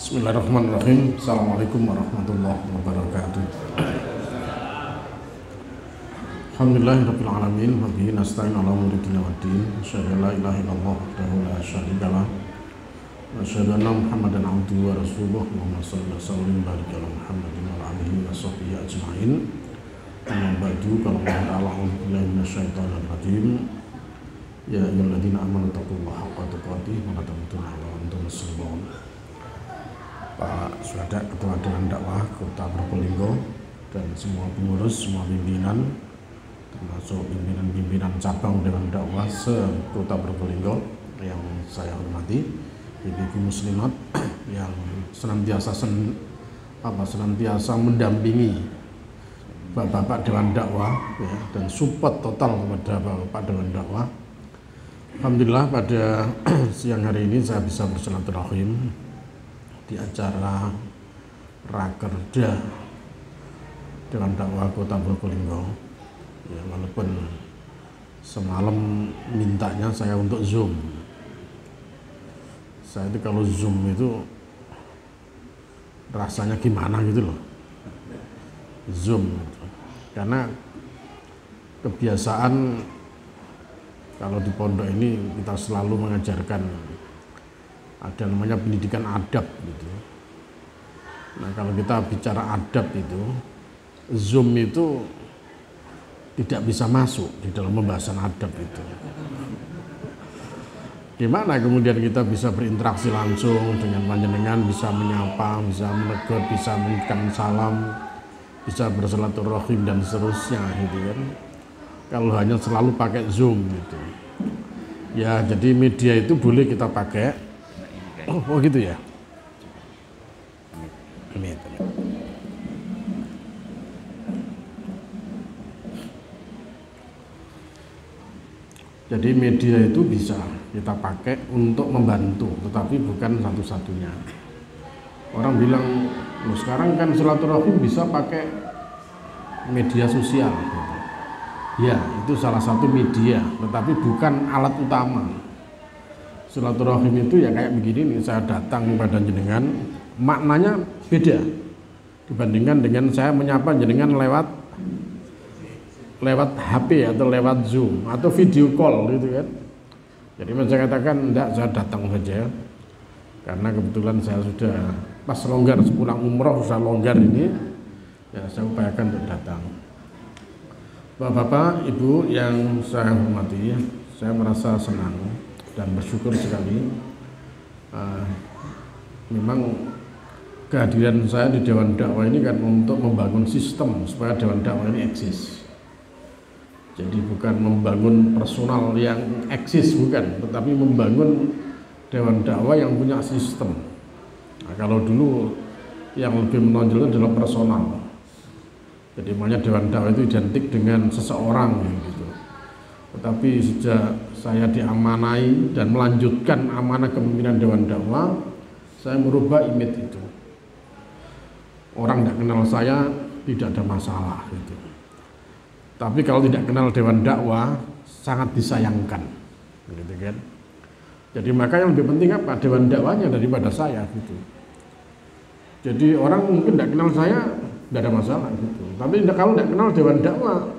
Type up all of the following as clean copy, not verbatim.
Bismillahirrahmanirrahim. Assalamualaikum warahmatullahi wabarakatuh. Alhamdulillahirabbil alamin wa bihi nasta'in ala umuri dunya waddin. Asyhadu an la ilaha illallah wahdahu la syarikalah wa asyhadu anna Muhammadan abduhu wa rasuluh. Allahumma shalli wa sallim barik ala Muhammadin wa ala alihi wa sahbihi ajma'in. Amma ba'du, qala Allah ta'ala a'udzu billahi minasyaitonir rajim. Ya ayyuhalladzina amanu taqullaha haqqa tuqatih wa la tamutunna illa wa antum muslimun. Pak Suhada, Ketua Dewan Dakwah Kota Probolinggo, dan semua pengurus, semua pimpinan, termasuk pimpinan-pimpinan cabang Dewan Dakwah se-Kota Probolinggo yang saya hormati, ibu-ibu muslimat yang senantiasa mendampingi bapak-bapak Dewan Dakwah ya, dan support total kepada bapak Dewan Dakwah. Alhamdulillah pada siang hari ini saya bisa bersilaturahim di acara Rakerda Dewan Dakwah Kota Probolinggo ya, walaupun semalam mintanya saya untuk Zoom. Saya itu kalau Zoom itu rasanya gimana gitu loh, Zoom gitu. Karena kebiasaan kalau di pondok ini kita selalu mengajarkan ada namanya pendidikan adab gitu. Nah, kalau kita bicara adab itu, Zoom itu tidak bisa masuk di dalam pembahasan adab itu. Gimana kemudian kita bisa berinteraksi langsung dengan panjenengan, bisa menyapa, bisa menegur, bisa memberikan salam, bisa bersilaturahim dan seterusnya gitu kan. Kalau hanya selalu pakai Zoom gitu. Ya, jadi media itu boleh kita pakai. Oh gitu ya. Ini. Jadi media itu bisa kita pakai untuk membantu, tetapi bukan satu-satunya. Orang bilang, loh sekarang kan silaturahim bisa pakai media sosial. Gitu. Ya, itu salah satu media, tetapi bukan alat utama. Silaturahim itu ya kayak begini nih, saya datang kepada jenengan, maknanya beda dibandingkan dengan saya menyapa jenengan lewat HP atau lewat Zoom atau video call gitu kan. Jadi saya katakan enggak, saya datang saja karena kebetulan saya sudah pas longgar sepulang umroh, sudah longgar ini ya, saya upayakan untuk datang. Bapak-bapak, ibu yang saya hormati, saya merasa senang dan bersyukur sekali. Memang kehadiran saya di Dewan Dakwah ini kan untuk membangun sistem supaya Dewan Dakwah ini eksis. Jadi bukan membangun personal yang eksis, bukan, tetapi membangun Dewan Dakwah yang punya sistem. Nah, kalau dulu yang lebih menonjol adalah personal. Jadi makanya Dewan Dakwah itu identik dengan seseorang gitu. Tetapi sejak saya diamanai dan melanjutkan amanah kepemimpinan Dewan Dakwah, saya merubah image itu. Orang tidak kenal saya tidak ada masalah gitu. Tapi kalau tidak kenal Dewan Dakwah sangat disayangkan, gitu kan. Jadi maka yang lebih penting apa? Dewan Dakwahnya daripada saya gitu. Jadi orang mungkin tidak kenal saya tidak ada masalah gitu. Tapi kalau tidak kenal Dewan Dakwah,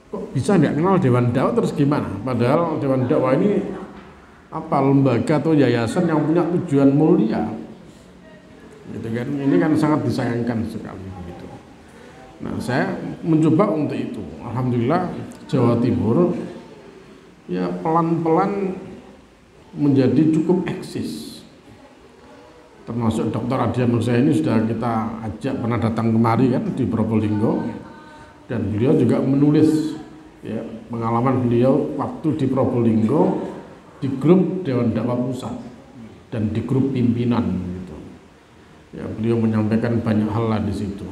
kok bisa tidak kenal Dewan Dakwah terus gimana? Padahal Dewan Dakwah ini apa, lembaga atau yayasan yang punya tujuan mulia, gitu kan? Ini kan sangat disayangkan sekali begitu. Nah, saya mencoba untuk itu. Alhamdulillah Jawa Timur ya pelan-pelan menjadi cukup eksis. Termasuk Dr. Adian Nur ini sudah kita ajak, pernah datang kemari kan di Probolinggo, dan beliau juga menulis ya, pengalaman beliau waktu di Probolinggo di grup Dewan Dakwah Pusat dan di grup pimpinan gitu. Ya, beliau menyampaikan banyak hal lah di situ.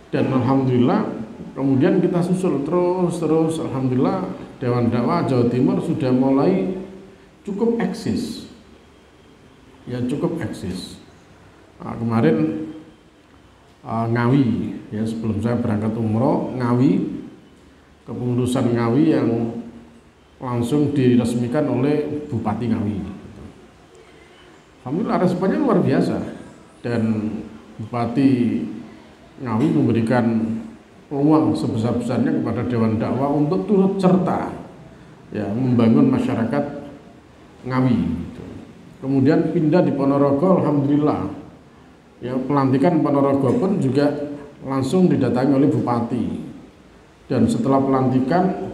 Dan alhamdulillah kemudian kita susul terus alhamdulillah Dewan Dakwah Jawa Timur sudah mulai cukup eksis. Ya, cukup eksis. Nah, kemarin Ngawi ya, sebelum saya berangkat umroh, Ngawi, kepengurusan Ngawi yang langsung diresmikan oleh Bupati Ngawi. Alhamdulillah responnya luar biasa, dan Bupati Ngawi memberikan peluang sebesar-besarnya kepada Dewan Dakwah untuk turut serta ya membangun masyarakat Ngawi gitu. Kemudian pindah di Ponorogo, alhamdulillah ya pelantikan Ponorogo pun juga langsung didatangi oleh Bupati, dan setelah pelantikan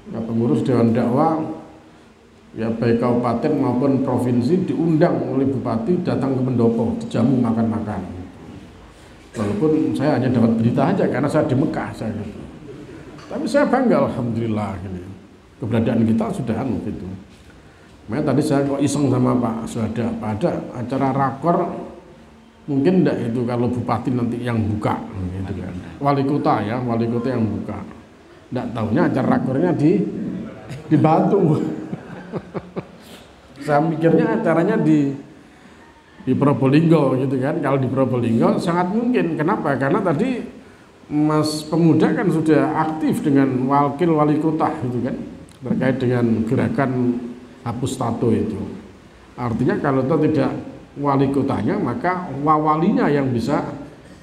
ya pengurus Dewan Dakwah ya baik kabupaten maupun provinsi diundang oleh Bupati datang ke pendopo, dijamu makan-makan. Walaupun saya hanya dapat berita aja karena saya di Mekah saya gitu. Tapi saya bangga alhamdulillah gitu. Keberadaan kita sudah gitu. Makanya tadi saya kok iseng sama Pak Suhada, ada acara rakor mungkin enggak itu kalau Bupati nanti yang buka gitu kan. Wali kota ya, wali kota yang buka. Enggak tahunya acara rakornya di Batu. Saya mikirnya acaranya di Probolinggo gitu kan. Kalau di Probolinggo sangat mungkin. Kenapa? Karena tadi Mas Pemuda kan sudah aktif dengan wakil wali kota gitu kan, terkait dengan gerakan hapus tato itu. Artinya kalau itu tidak wali kotanya, maka wawalinya yang bisa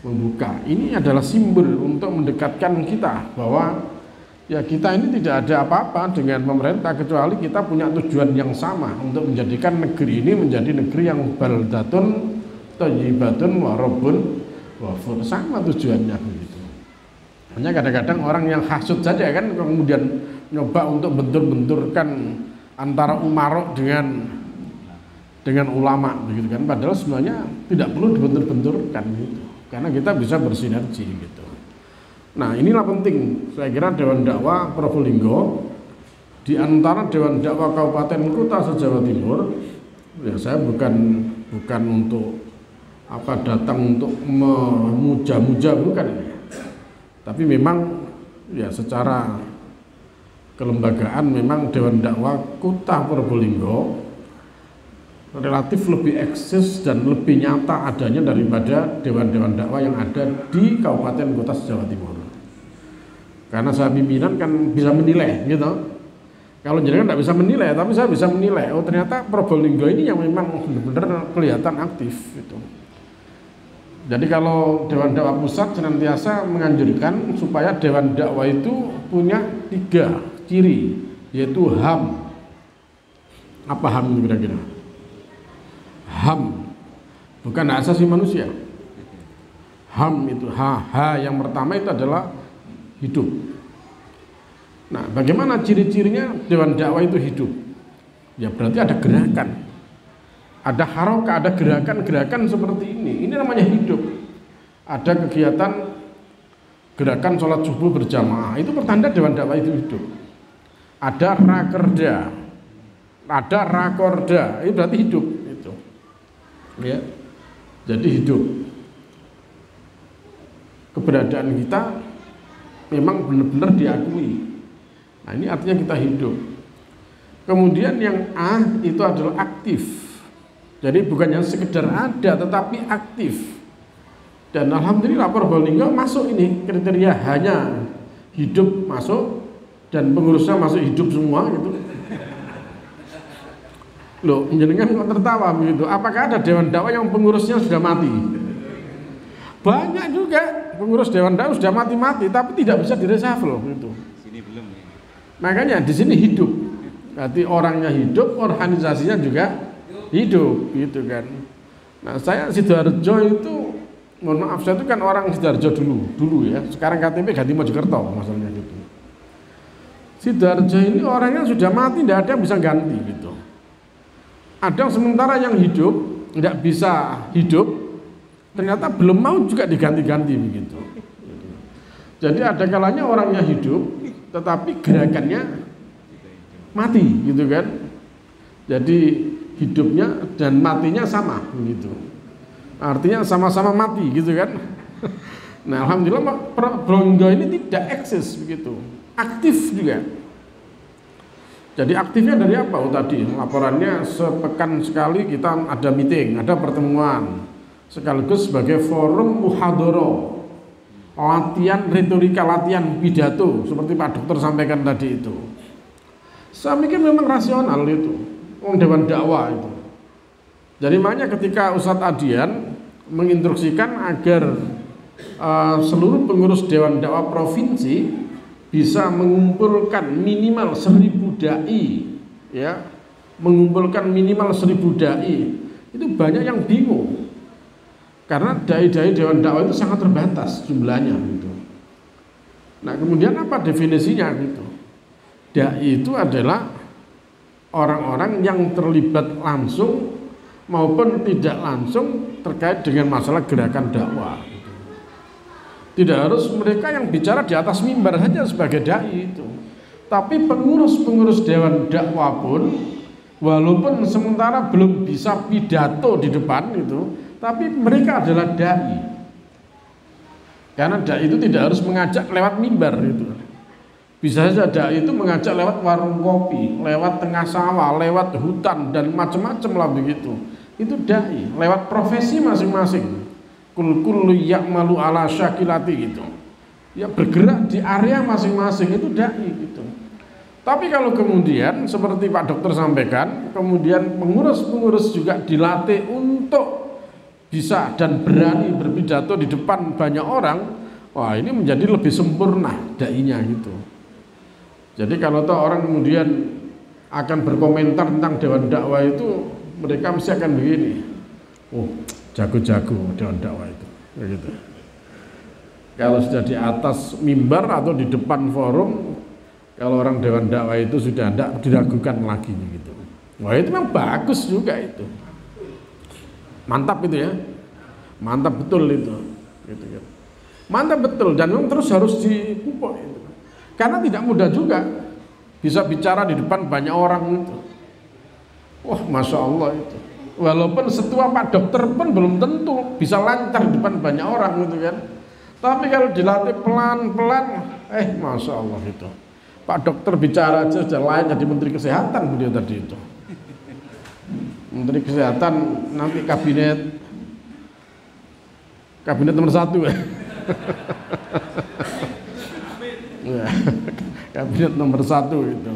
membuka. Ini adalah simbol untuk mendekatkan kita bahwa ya kita ini tidak ada apa-apa dengan pemerintah kecuali kita punya tujuan yang sama untuk menjadikan negeri ini menjadi negeri yang baldatun thayyibatun wa rabbun ghafur. Sama tujuannya begitu. Hanya kadang-kadang orang yang hasud saja kan kemudian nyoba untuk bentur-benturkan antara umarok dengan ulama begitu kan, padahal sebenarnya tidak perlu dibentur-benturkan gitu. Karena kita bisa bersinergi gitu. Nah inilah penting, saya kira Dewan Dakwah Probolinggo di antara Dewan Dakwah Kabupaten Kota se-Jawa Timur, ya saya bukan untuk datang untuk memuja-muja, bukan, tapi memang ya secara kelembagaan memang Dewan Dakwah Kota Probolinggo relatif lebih eksis dan lebih nyata adanya daripada dewan-dewan dakwah yang ada di Kabupaten Kota se-Jawa Timur. Karena saya pimpinan kan bisa menilai gitu. Kalau jenengan tidak bisa menilai, tapi saya bisa menilai. Oh ternyata Probolinggo ini yang memang benar-benar kelihatan aktif gitu. Jadi kalau Dewan Dakwah Pusat senantiasa menganjurkan supaya Dewan Dakwah itu punya 3 ciri, yaitu HAM. Apa HAM itu kira-kira? HAM bukan hak asasi manusia. HAM itu H yang pertama itu adalah hidup. Nah, bagaimana ciri-cirinya Dewan Dakwah itu hidup? Ya berarti ada gerakan, ada harokah, ada gerakan-gerakan seperti ini. Ini namanya hidup. Ada kegiatan gerakan sholat subuh berjamaah, itu pertanda Dewan Dakwah itu hidup. Ada rakerda, ada rakorda, itu berarti hidup itu. Ya, jadi hidup. Keberadaan kita memang benar-benar diakui. Nah ini artinya kita hidup. Kemudian yang A itu adalah aktif. Jadi bukan yang sekedar ada, tetapi aktif. Dan alhamdulillah Probolinggo masuk ini kriteria hanya hidup masuk dan pengurusnya masuk hidup semua gitu. Loh, jenengan kok tertawa begitu? Apakah ada Dewan Dakwah yang pengurusnya sudah mati? Banyak juga pengurus Dewan Dakwah sudah mati-mati, tapi tidak bisa direshuffle gitu. Sini belum. Makanya di sini hidup. Berarti orangnya hidup, organisasinya juga hidup, gitu kan. Nah, saya Sidoarjo itu, mohon maaf, saya itu kan orang Sidoarjo dulu ya. Sekarang KTP ganti Mojokerto, masalahnya gitu. Sidoarjo ini orangnya sudah mati, tidak ada yang bisa ganti gitu. Ada sementara yang hidup, tidak bisa hidup, ternyata belum mau juga diganti-ganti begitu. Jadi ada kalanya orangnya hidup, tetapi gerakannya mati, gitu kan. Jadi hidupnya dan matinya sama, begitu. Artinya sama-sama mati, gitu kan. Nah, alhamdulillah Probolinggo ini tidak eksis begitu, aktif juga. Jadi aktifnya dari apa? Oh, tadi laporannya sepekan sekali kita ada meeting, ada pertemuan, sekaligus sebagai forum muhadhara, latihan retorika, latihan pidato seperti Pak Dokter sampaikan tadi itu. Saya mikir memang rasional itu, Dewan Dakwah itu. Jadi makanya ketika Ustadz Adian menginstruksikan agar seluruh pengurus Dewan Dakwah Provinsi bisa mengumpulkan minimal 1000 dai, ya, mengumpulkan minimal 1000 dai, itu banyak yang bingung karena dai-dai Dewan Dakwah itu sangat terbatas jumlahnya gitu. Nah kemudian apa definisinya gitu? Dai itu adalah orang-orang yang terlibat langsung maupun tidak langsung terkait dengan masalah gerakan dakwah. Tidak harus mereka yang bicara di atas mimbar saja sebagai dai itu, tapi pengurus-pengurus Dewan Dakwah pun walaupun sementara belum bisa pidato di depan itu, tapi mereka adalah dai. Karena dai itu tidak harus mengajak lewat mimbar itu. Bisa saja dai itu mengajak lewat warung kopi, lewat tengah sawah, lewat hutan dan macam-macam lah begitu. Itu dai, lewat profesi masing-masing. Kullu ya'malu ala syakilati gitu. Ya bergerak di area masing-masing itu dai gitu. Tapi kalau kemudian seperti Pak Dokter sampaikan, kemudian pengurus-pengurus juga dilatih untuk bisa dan berani berpidato di depan banyak orang, wah ini menjadi lebih sempurna dai-nya gitu. Jadi kalau toh orang kemudian akan berkomentar tentang Dewan Dakwah itu, mereka mesti akan begini, oh jago-jago Dewan Dakwah itu, gitu. Kalau sudah di atas mimbar atau di depan forum, kalau orang Dewan Dakwah itu sudah tidak diragukan lagi gitu. Wah itu memang bagus juga itu, mantap itu ya, mantap betul itu, gitu. Mantap betul dan memang terus harus dipupuk itu. Karena tidak mudah juga bisa bicara di depan banyak orang itu. Wah masya Allah itu. Walaupun setua Pak Dokter pun belum tentu bisa lancar di depan banyak orang gitu kan. Tapi kalau dilatih pelan-pelan, masya Allah itu. Pak Dokter bicara aja sudah lain jadi Menteri Kesehatan beliau tadi itu. Menteri Kesehatan nanti kabinet nomor 1 ya. Kabinet nomor 1 itu.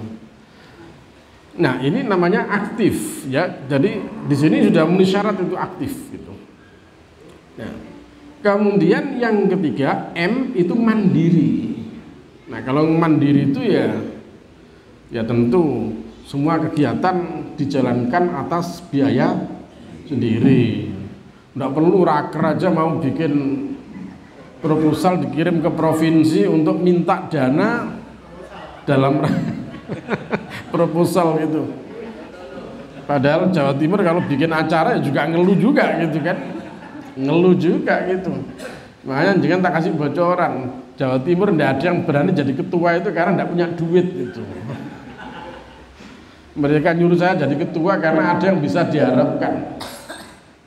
Nah ini namanya aktif ya. Jadi di sini sudah memenuhi syarat itu aktif gitu. Nah, kemudian yang ketiga M itu mandiri. Nah kalau mandiri itu ya tentu semua kegiatan dijalankan atas biaya sendiri. Nggak perlu raker aja mau bikin proposal dikirim ke provinsi untuk minta dana dalam proposal gitu. Padahal Jawa Timur kalau bikin acara ya juga ngeluh juga gitu kan, ngeluh juga gitu. Makanya jangan tak kasih bocoran, Jawa Timur tidak ada yang berani jadi ketua itu karena tidak punya duit gitu. Mereka nyuruh saya jadi ketua karena ada yang bisa diharapkan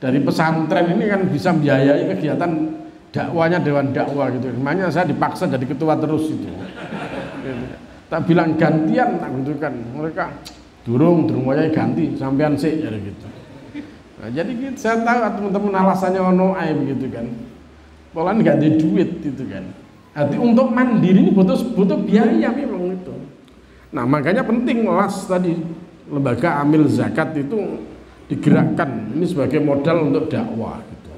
dari pesantren ini kan bisa membiayai kegiatan dakwanya Dewan Dakwah gitu. Makanya saya dipaksa jadi ketua terus itu. Tak bilang gantian tak gitu kan, mereka durung aja ganti sampean sih jadi gitu. Nah, jadi gitu, saya tahu teman-teman alasannya ono ae begitu kan. Pola nggak ada duit gitu kan. Jadi untuk mandiri ini butuh biaya memang itu. Nah makanya penting LAS tadi, lembaga amil zakat itu digerakkan ini sebagai modal untuk dakwah gitu.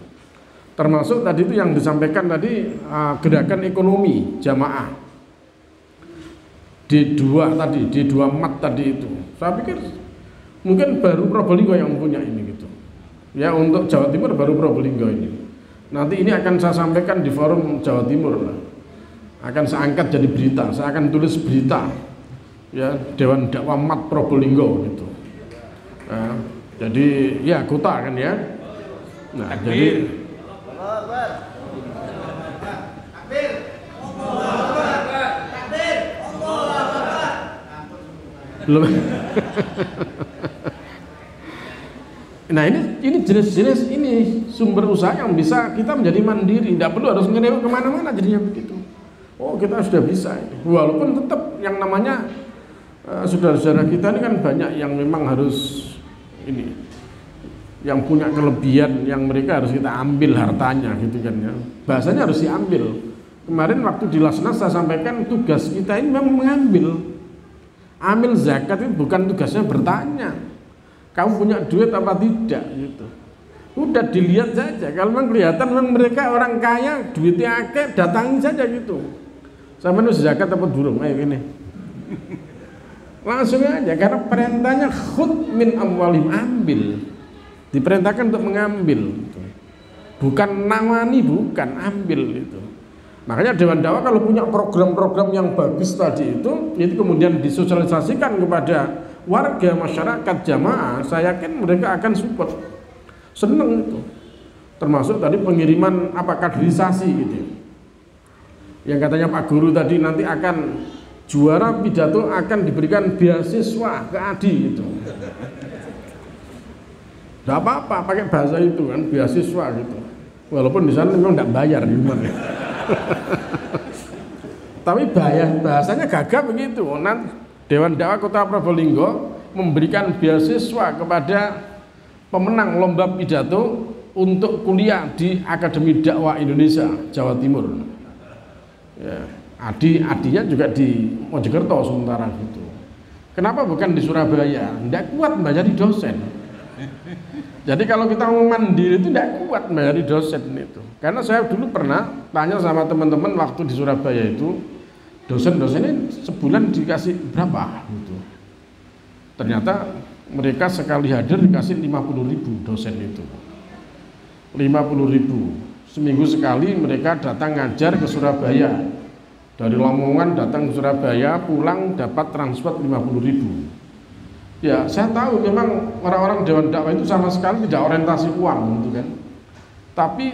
Termasuk tadi itu yang disampaikan tadi gerakan ekonomi jamaah. D2 tadi, D2 mat tadi itu. Saya pikir mungkin baru Probolinggo yang punya ini gitu. Ya untuk Jawa Timur baru Probolinggo ini. Nanti ini akan saya sampaikan di forum Jawa Timur lah. Akan saya angkat jadi berita, saya akan tulis berita. Ya Dewan Dakwah Mat Probolinggo gitu. Nah, jadi ya kota kan ya. Nah, jadi belum. Nah ini jenis-jenis ini sumber usaha yang bisa kita menjadi mandiri, tidak perlu harus ngerew kemana-mana jadinya begitu. Oh kita sudah bisa, walaupun tetap yang namanya saudara-saudara kita ini kan banyak yang memang harus ini, yang punya kelebihan yang mereka harus kita ambil hartanya gitu kan ya. Bahasanya harus diambil. Kemarin waktu di Lasnas saya sampaikan tugas kita ini memang mengambil. Amil zakat itu bukan tugasnya bertanya. kamu punya duit apa tidak gitu. Udah dilihat saja, kalau memang kelihatan memang mereka orang kaya, duitnya akeh, datangi saja gitu. Sama nu zakat apa durung, ayo ini. Langsung aja, karena perintahnya khud min amwalim, ambil. Diperintahkan untuk mengambil. Bukan nawani, bukan ambil itu. Makanya Dewan Dakwah kalau punya program-program yang bagus tadi itu kemudian disosialisasikan kepada warga masyarakat jamaah, saya yakin mereka akan support, seneng itu. Termasuk tadi pengiriman kaderisasi gitu. Yang katanya Pak Guru tadi nanti akan juara pidato akan diberikan beasiswa ke ADI gitu. Gak apa-apa pakai bahasa itu kan, beasiswa gitu. Walaupun di sana memang tidak bayar gimana. Tapi bahasanya gagah begitu. Nanti Dewan Dakwah Kota Probolinggo memberikan beasiswa kepada pemenang lomba pidato untuk kuliah di Akademi Dakwah Indonesia Jawa Timur. Ya, adinya juga di Mojokerto sementara gitu. Kenapa bukan di Surabaya? Tidak kuat menjadi dosen. Jadi kalau kita mau mandiri itu tidak kuat menjadi dosen itu. Karena saya dulu pernah tanya sama teman-teman waktu di Surabaya itu, dosen-dosennya sebulan dikasih berapa gitu. Ternyata mereka sekali hadir dikasih 50.000 dosen itu. 50.000. Seminggu sekali mereka datang ngajar ke Surabaya. Dari Lamongan datang ke Surabaya, pulang dapat transport 50.000. Ya, saya tahu memang orang-orang Dewan Dakwah itu sama sekali tidak orientasi uang gitu kan. Tapi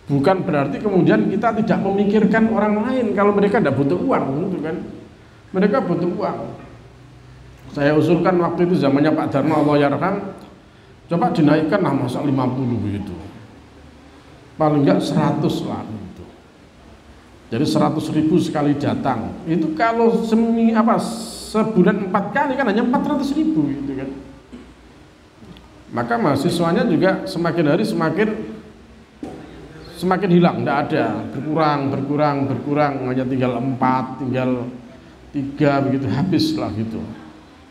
bukan berarti kemudian kita tidak memikirkan orang lain kalau mereka tidak butuh uang gitu kan. Mereka butuh uang. Saya usulkan waktu itu zamannya Pak Dharma Allah yarham, coba dinaikkan lah masa 50 begitu. Paling enggak 100 lah gitu. Jadi 100.000 sekali datang. Itu kalau sebulan 4 kali kan hanya 400.000 gitu kan. Maka mahasiswanya juga semakin hari semakin hilang, tidak ada, berkurang, hanya tinggal 4, tinggal 3 begitu, habis lah gitu.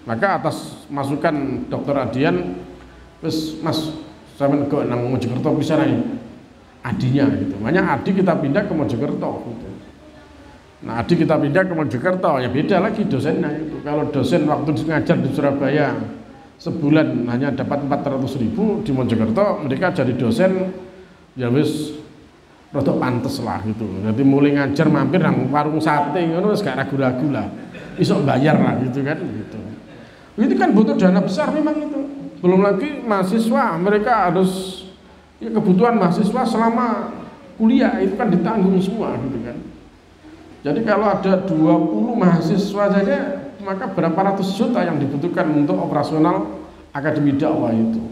Maka atas masukan Dr. Adian, terus Mas sampeyan kok nang Mojokerto bisa nih adinya gitu. Makanya adi kita pindah ke Mojokerto gitu. Nah, adi kita pindah ke Mojokerto, ya beda lagi dosennya itu. Kalau dosen waktu ngajar di Surabaya sebulan hanya dapat 400.000, di Mojokerto mereka jadi dosen ya wis rada pantes lah gitu. Jadi mulai ngajar mampir nang warung sate ngono wis gak ragu-ragu lah. Iso bayar lah gitu kan gitu. Itu kan butuh dana besar memang itu. Belum lagi mahasiswa, mereka harus ya kebutuhan mahasiswa selama kuliah itu kan ditanggung semua gitu kan. Jadi kalau ada 20 mahasiswa saja, maka berapa ratus juta yang dibutuhkan untuk operasional Akademi Dakwah itu.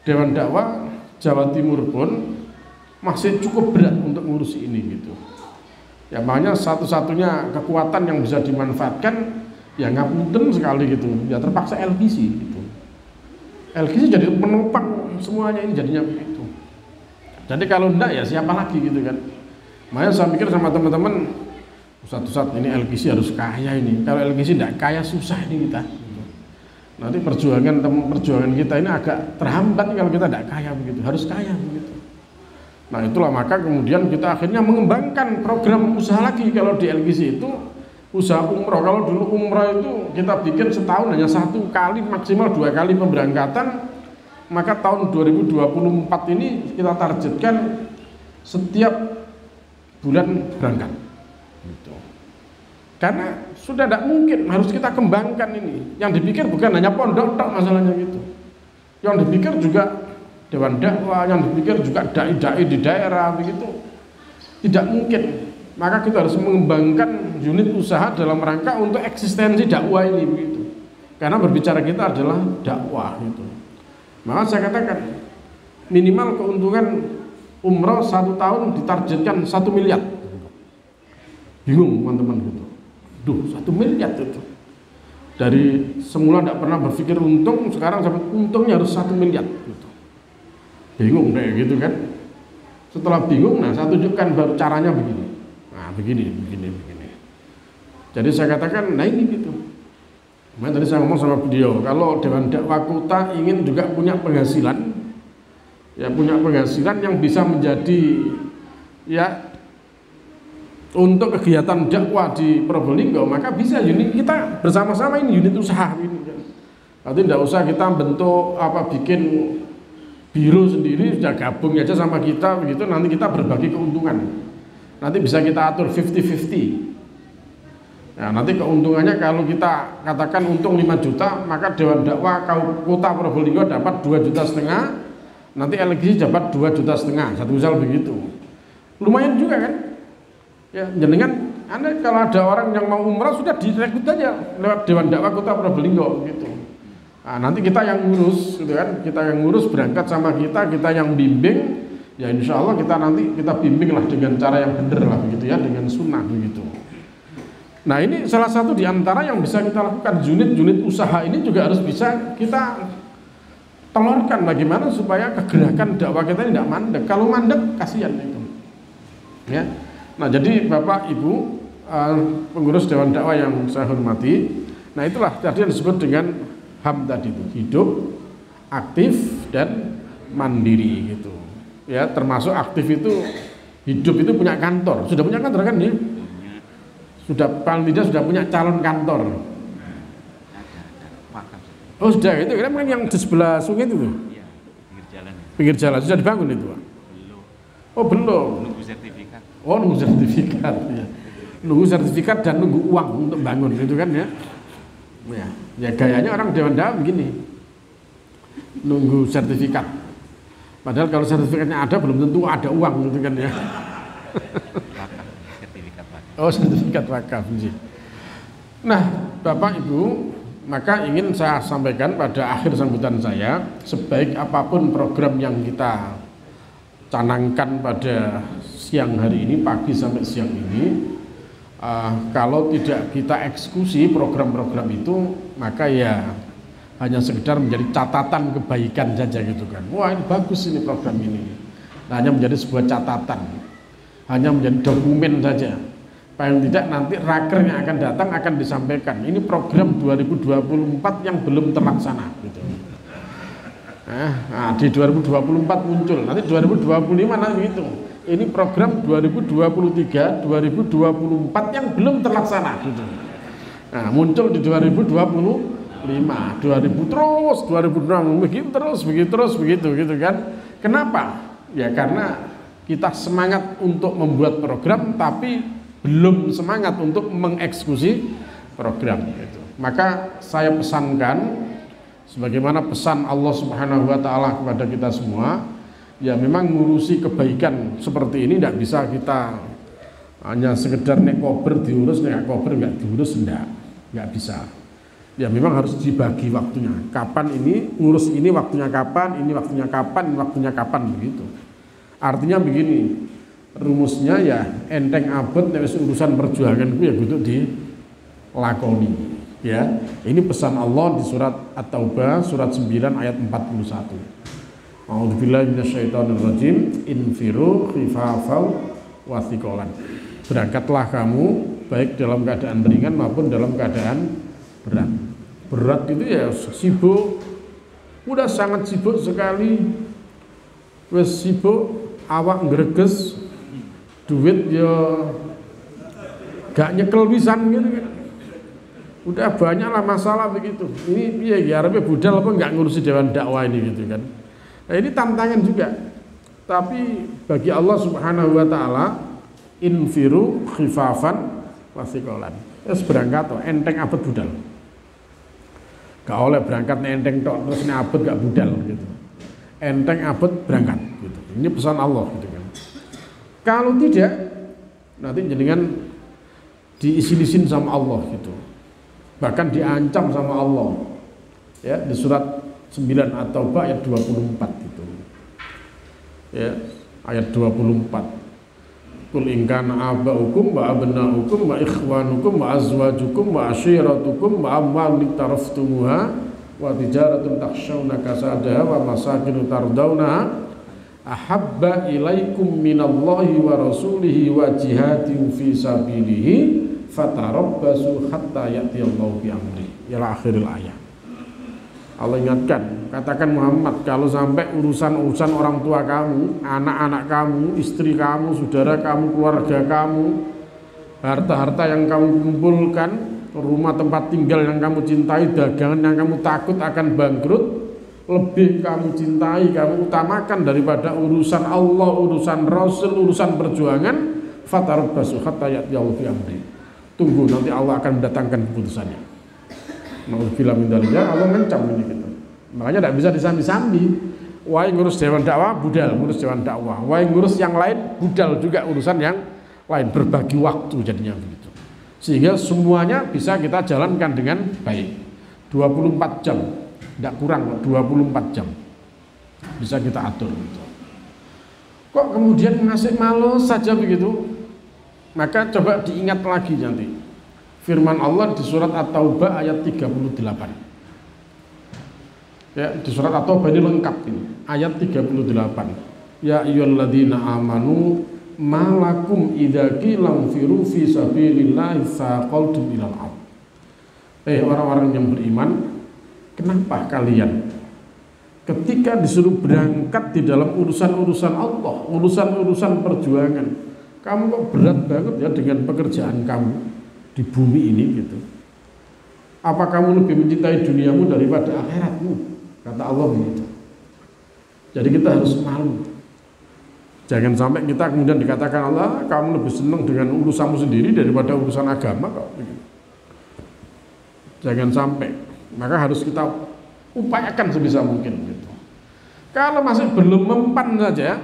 Dewan Dakwah Jawa Timur pun masih cukup berat untuk ngurusi ini gitu. Ya makanya satu-satunya kekuatan yang bisa dimanfaatkan ya ngapunten sekali gitu. Ya terpaksa LGC gitu. LGC jadi penopang semuanya ini jadinya begitu. Jadi kalau enggak ya siapa lagi gitu kan. Makanya saya pikir sama teman-teman, satu-satu ini LGC harus kaya ini. Kalau LGC tidak kaya susah ini kita. Nanti perjuangan kita ini agak terhambat kalau kita tidak kaya begitu. Harus kaya begitu. Nah itulah maka kemudian kita akhirnya mengembangkan program usaha lagi. Kalau di LGC itu usaha umroh. Kalau dulu umroh itu kita bikin setahun hanya 1 kali, maksimal 2 kali pemberangkatan. Maka tahun 2024 ini kita targetkan setiap bulan berangkat. Gitu. Karena sudah tidak mungkin, harus kita kembangkan ini. Yang dipikir bukan hanya pondok tok masalahnya gitu. Yang dipikir juga Dewan Dakwah, yang dipikir juga dai-dai di daerah begitu. Tidak mungkin. Maka kita harus mengembangkan unit usaha dalam rangka untuk eksistensi dakwah ini begitu. Karena berbicara kita adalah dakwah gitu. Maka saya katakan minimal keuntungan umroh 1 tahun ditargetkan 1 miliar. Bingung teman-teman gitu. Duh, 1 miliar itu. Dari semula tidak pernah berpikir untung, sekarang sampai untungnya harus 1 miliar gitu. Bingung kayak gitu kan. Setelah bingung, nah saya tunjukkan baru caranya begini. Nah, begini. Jadi saya katakan, nah ini gitu. Nah, tadi saya ngomong sama beliau, kalau Dewan Dakwah Kota ingin juga punya penghasilan, ya punya penghasilan yang bisa menjadi ya untuk kegiatan dakwah di Probolinggo, maka bisa unit kita bersama-sama ini unit usaha ini. Nanti tidak usah kita bentuk bikin biro sendiri, sudah gabung aja sama kita begitu, nanti kita berbagi keuntungan. Nanti bisa kita atur 50-50. Ya, nanti keuntungannya kalau kita katakan untung 5 juta, maka Dewan Dakwah Kota Probolinggo dapat 2,5 juta, nanti LGC dapat 2,5 juta, satu misal begitu. Lumayan juga kan? Ya, jenengan Anda kalau ada orang yang mau umrah sudah direkrut aja lewat Dewan Dakwah Kota Probolinggo gitu. Nah, nanti kita yang ngurus gitu kan, kita yang ngurus berangkat sama kita yang bimbing, ya insya Allah kita nanti kita bimbing lah dengan cara yang benar lah begitu ya, dengan sunnah begitu. Nah, ini salah satu di antara yang bisa kita lakukan. Unit-unit usaha ini juga harus bisa kita telurkan bagaimana supaya kegerakan dakwah kita ini tidak mandek. Kalau mandek kasihan itu. Ya. Nah, jadi Bapak Ibu pengurus Dewan Dakwah yang saya hormati, nah itulah tadi yang disebut dengan HAM tadi itu, hidup, aktif dan mandiri gitu. Ya, termasuk aktif itu hidup itu punya kantor. Sudah punya kantor kan ya? Sudah paling tidak sudah punya calon kantor. Oh sudah, itu kan yang di sebelah sungai itu. Iya, pinggir jalan. Pinggir jalan sudah dibangun itu. Belum. Oh belum. Nunggu sertifikat. Oh nunggu sertifikat. Ya. Nunggu sertifikat dan nunggu uang untuk bangun itu kan ya. Ya gayanya orang Dewan Dakwah begini. Nunggu sertifikat. Padahal kalau sertifikatnya ada belum tentu ada uang gitu kan ya. Oh sertifikat wakaf. Nah Bapak Ibu, maka ingin saya sampaikan pada akhir sambutan saya, sebaik apapun program yang kita canangkan pada siang hari ini, pagi sampai siang ini, kalau tidak kita eksekusi program-program itu, maka ya hanya sekedar menjadi catatan kebaikan saja gitu kan. Wah ini bagus ini program ini, nah, hanya menjadi sebuah catatan, hanya menjadi dokumen saja. Paling tidak nanti raker yang akan datang akan disampaikan ini program 2024 yang belum terlaksana gitu. Nah, di 2024 muncul, nanti 2025 nanti gitu. Ini program 2023, 2024 yang belum terlaksana gitu. Nah, muncul di 2025, 2000 terus, 2026 begitu gitu kan. Kenapa? Ya karena kita semangat untuk membuat program tapi belum semangat untuk mengeksekusi program itu. Maka saya pesankan sebagaimana pesan Allah Subhanahu wa taala kepada kita semua, ya memang ngurusi kebaikan seperti ini tidak bisa kita hanya sekedar nek kober diurus, nek kober enggak diurus, enggak bisa. Ya memang harus dibagi waktunya. Kapan ini ngurus ini waktunya kapan, ini waktunya kapan, ini waktunya kapan begitu. Artinya begini, rumusnya ya enteng abot nek urusan perjuangan itu ya kudu dilakoni ya. Ini pesan Allah di surat At-Taubah surat 9 ayat 41. A'udzubillahi minasyaitonirrajim, infiru khifafal wa thiqalan. Berangkatlah kamu baik dalam keadaan ringan maupun dalam keadaan berat. Berat itu ya sibuk, udah sangat sibuk sekali, wes sibuk awak ngreges, duit ya gak nyekel pisan gitu kan. Udah banyak lah masalah begitu. Ini ya arepnya budal apa enggak ngurusi Dewan Dakwah ini gitu kan. Nah ini tantangan juga. Tapi bagi Allah Subhanahu wa taala, infiru khifafan wa thiqalan. Wis berangkat to enteng abot budal. Gak oleh berangkat enteng tok terus nek abot gak budal gitu. Enteng abot berangkat gitu. Ini pesan Allah gitu kan. Kalau tidak, nanti jenengan diisin-isin sama Allah gitu. Bahkan diancam sama Allah. Ya, di surat 9 At-Taubah ayat 24 gitu. Ya, ayat 24. Qul in kana aba'ukum wa abna'ukum wa ikhwanukum wa azwajukum wa ashiratukum wa amwalun taraftumuha wa tijaratun takhshawna kasadaha wa masakinu tardawnaha ahabba ilaikum minallahi wa rasulihi wa jihadin fi sabilihi fatarabbasu hatta ya'tiyallahu bi amri. ila akhiril ayat. Allah ingatkan, katakan Muhammad, kalau sampai urusan orang tua kamu, anak-anak kamu, istri kamu, saudara kamu, keluarga kamu, harta-harta yang kamu kumpulkan, rumah tempat tinggal yang kamu cintai, dagangan yang kamu takut akan bangkrut, lebih kamu cintai, kamu utamakan daripada urusan Allah, urusan Rasul, urusan perjuangan, fatarabbasu hatta ya'tiyallahu bi amri. Tunggu, nanti Allah akan mendatangkan keputusannya. Nauzubillah min dzalika, Allah ngancam ini gitu. Makanya tidak bisa disambi-sambi. Wahai ngurus dewan dakwah, budal ngurus dewan dakwah. Wahai ngurus yang lain, budal juga urusan yang lain. Berbagi waktu jadinya begitu. Sehingga semuanya bisa kita jalankan dengan baik. 24 jam, tidak kurang 24 jam bisa kita atur gitu. Kok kemudian masih malas saja begitu? Maka coba diingat lagi nanti firman Allah di surat At-Taubah ayat 38. Ya, di surat At-Taubah ini lengkap ini. Ayat 38. Ya ayyuhalladzina amanu malakum idza qila firu fi sabilillahi saqaltum ilal ard. Orang-orang yang beriman, kenapa kalian ketika disuruh berangkat di dalam urusan-urusan Allah, urusan-urusan perjuangan, kamu kok berat banget ya dengan pekerjaan kamu di bumi ini gitu? Apa kamu lebih mencintai duniamu daripada akhiratmu? Kata Allah begitu. Jadi kita harus malu. Jangan sampai kita kemudian dikatakan Allah, kamu lebih senang dengan urusanmu sendiri daripada urusan agama kok. Jangan sampai. Maka harus kita upayakan sebisa mungkin gitu. Kalau masih belum mempan saja,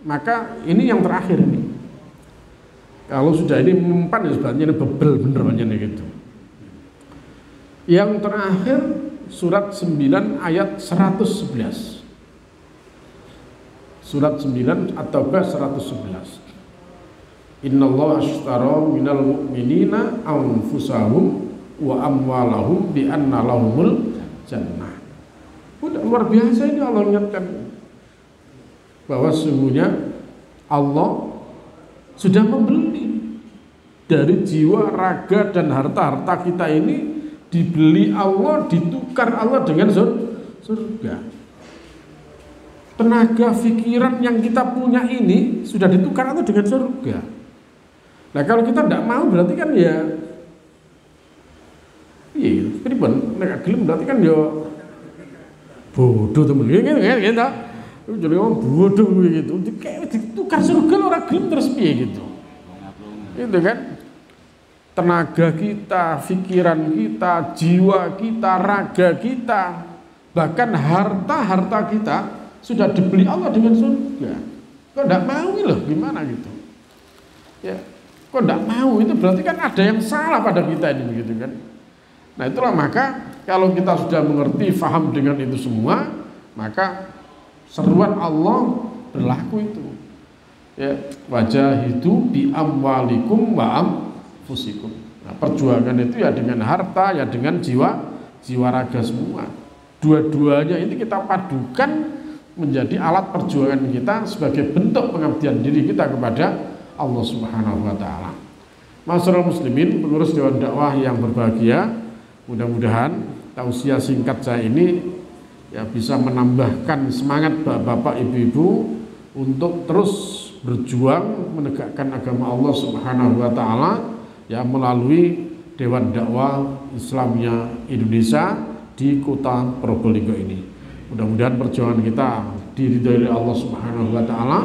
maka ini yang terakhir ini. Kalau sudah ini mempan ya sebenarnya ini bebel bener banyak gitu. Yang terakhir surat 9 ayat 111. Surat 9 At-Taubah 111. Innallaha ashtara minal mu'minina anfusahum wa amwalahum bi anna lahumul jannah. Udah luar biasa ini Allah ingatkan bahwa sesungguhnya Allah sudah membeli dari jiwa, raga dan harta-harta kita ini, dibeli Allah, ditukar Allah dengan surga. Tenaga pikiran yang kita punya ini sudah ditukar Allah dengan surga. Nah kalau kita tidak mau berarti kan ya iya, pripun nek gelem berarti kan ya bodoh temen gitu. Jadi orang bodoh gitu, kayak ditukar surga orang gelem terus piye gitu. Itu kan tenaga kita, pikiran kita, jiwa kita, raga kita, bahkan harta-harta kita sudah dibeli Allah dengan surga. Kok enggak mau loh, gimana gitu? Ya, kok enggak mau, itu berarti kan ada yang salah pada kita ini begitu kan. Nah itulah, maka kalau kita sudah mengerti, faham dengan itu semua, maka seruan Allah berlaku itu. Ya, wajahidu bi amwalikum wa anfusikum. Nah, perjuangan itu ya dengan harta, ya dengan jiwa raga semua. Dua-duanya ini kita padukan menjadi alat perjuangan kita sebagai bentuk pengabdian diri kita kepada Allah Subhanahu wa taala. Masyaallah muslimin, pengurus Dewan Dakwah yang berbahagia, mudah-mudahan tausiah singkat saya ini ya bisa menambahkan semangat bapak-bapak, ibu-ibu untuk terus berjuang menegakkan agama Allah Subhanahu wa taala ya melalui Dewan Dakwah Islamnya Indonesia di kota Probolinggo ini. Mudah-mudahan perjuangan kita diridhoi oleh Allah Subhanahu wa taala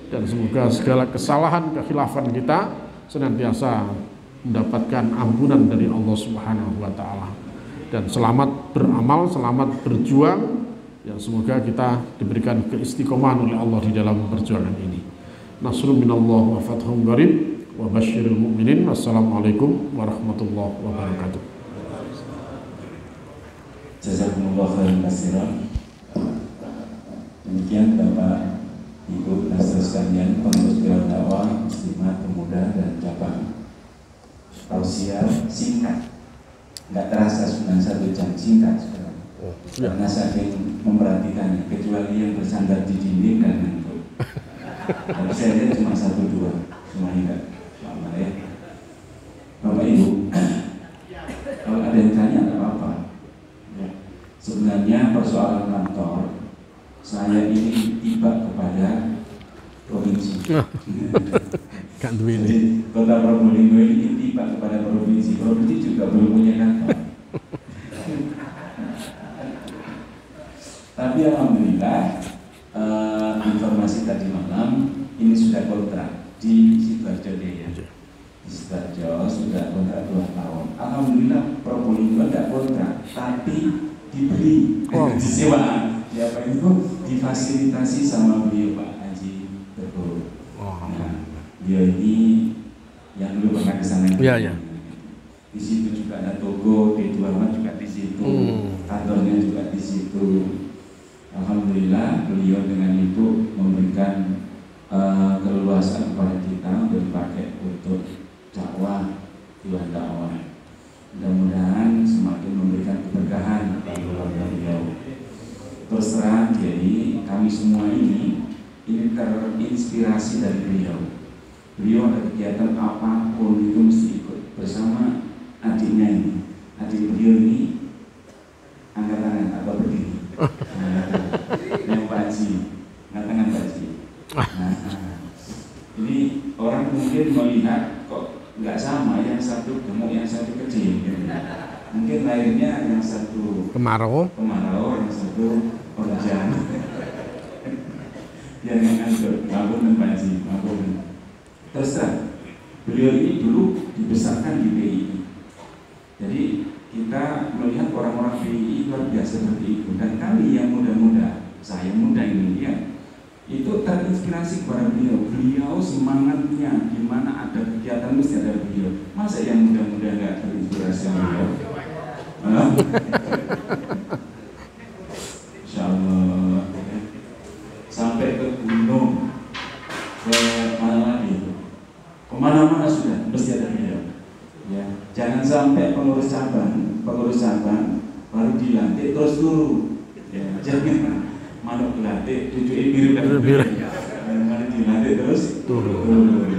dan semoga segala kesalahan kekhilafan kita senantiasa mendapatkan ampunan dari Allah Subhanahu wa taala. Dan selamat beramal, selamat berjuang. Ya, semoga kita diberikan keistiqomahan oleh Allah di dalam perjuangan ini. Nasrun minallah wa fathun qarib wa basyiril mu'minin. Wassalamualaikum warahmatullahi wabarakatuh. Jazakumullah khairan katsiran. Demikian Bapak Ibu dan saudara sekalian, pengurus Dewan Dakwah Muslimat Pemuda dan Cabang. Tausiah singkat, nggak terasa sudah 1 jam, singkat sekarang. Karena saking memperhatikannya, kecuali yang bersandar di dinding dan ngantuk. Tapi saya lihat cuma 1-2, semuanya enggak lama ya. Bapak Ibu, kalau ada yang tanya apa sebenarnya persoalan kantor saya ini tiba kepada provinsi. Kan duwe ini. Jadi Kota Probolinggo ini tiba kepada provinsi. Provinsi juga belum punya kantor. Tapi alhamdulillah informasi tadi malam ini sudah kontrak di Sidoarjo ya. Di Sidoarjo sudah kontrak 2 tahun. Alhamdulillah Probolinggo tidak kontrak, tapi dibeli, disewa. Siapa itu difasilitasi sama beliau Pak Haji Teguh. Nah, beliau ini yang dulu pernah ke sana. Iya. Di situ juga ada toko, P2 juga di situ, kantornya juga di situ. Alhamdulillah beliau dengan itu memberikan keleluasan kepada kita untuk dipakai untuk dakwah, tujuan dakwah. Mudah-mudahan semakin memberikan keberkahan bagi keluarga beliau. Terus terang, jadi kami semua ini terinspirasi dari beliau. Beliau ada kegiatan apapun itu mesti ikut bersama adiknya ini. Adik beliau ini angkat tangan atau berdiri. Yang Pak Haji, angkat tangan Pak Haji. Ini orang mungkin melihat kok nggak sama, yang satu gemuk, yang satu kecil. Mungkin lahirnya yang satu kemarau, yang satu hujan. Yang nganggur, ngapun Pak Haji, ngapun. Terus beliau ini dulu dibesarkan di PII. Jadi kita melihat orang-orang PII luar biasa seperti itu. Dan kami yang muda-muda, saya muda ini ya, itu terinspirasi kepada beliau. Beliau semangatnya, di mana ada kegiatan mesti ada beliau. Masa yang muda-muda nggak terinspirasi sama beliau? Insyaallah. Sampai ke gunung, ke mana lagi? Kemana-mana sudah mesti ada beliau. Ya, jangan sampai pengurus cabang baru dilantik terus turun. Ya, jangan manuk dilantik, cucu biru baru dilantik terus turun.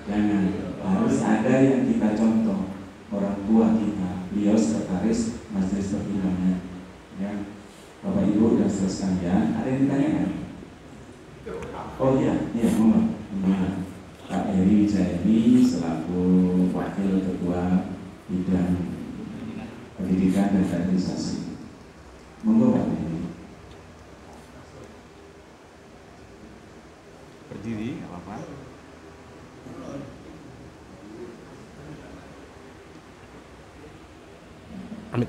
Jangan, harus ada yang kita contoh, orang tua kita. Beliau sekretaris Majelis Pertimbangan. Ya, Bapak Ibu dan saudara sekalian, ada yang ditanyakan? Oh iya, mohon. Pak Heri Wijayani selaku Wakil Ketua Bidang Pendidikan dan Kaderisasi. Monggo Pak Heri. Berdiri, nggak apa-apa. Amit.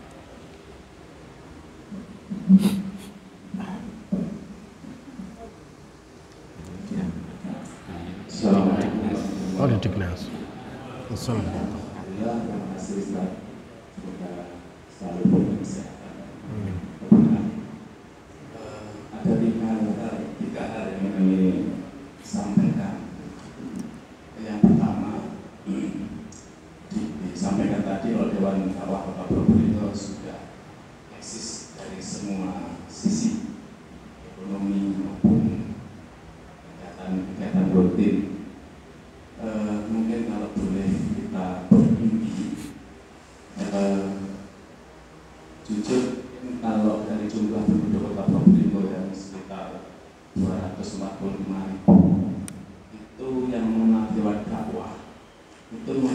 Oh, di kelas. Assalamualaikum. Terima kasih Ustaz. Semoga selalu berkesehatan. Ada 3 hal yang ingin sampaikan. Yang pertama, disampaikan tadi oleh Dewan Dakwah Kota Probolinggo sudah eksis dari semua sisi, ekonomi maupun kegiatan rutin. Mungkin kalau boleh kita bermimpi, jujur kalau dari jumlah penduduk Kota Probolinggo yang sekitar 245.000 itu yang mengenal Dewan Dakwah itu 2%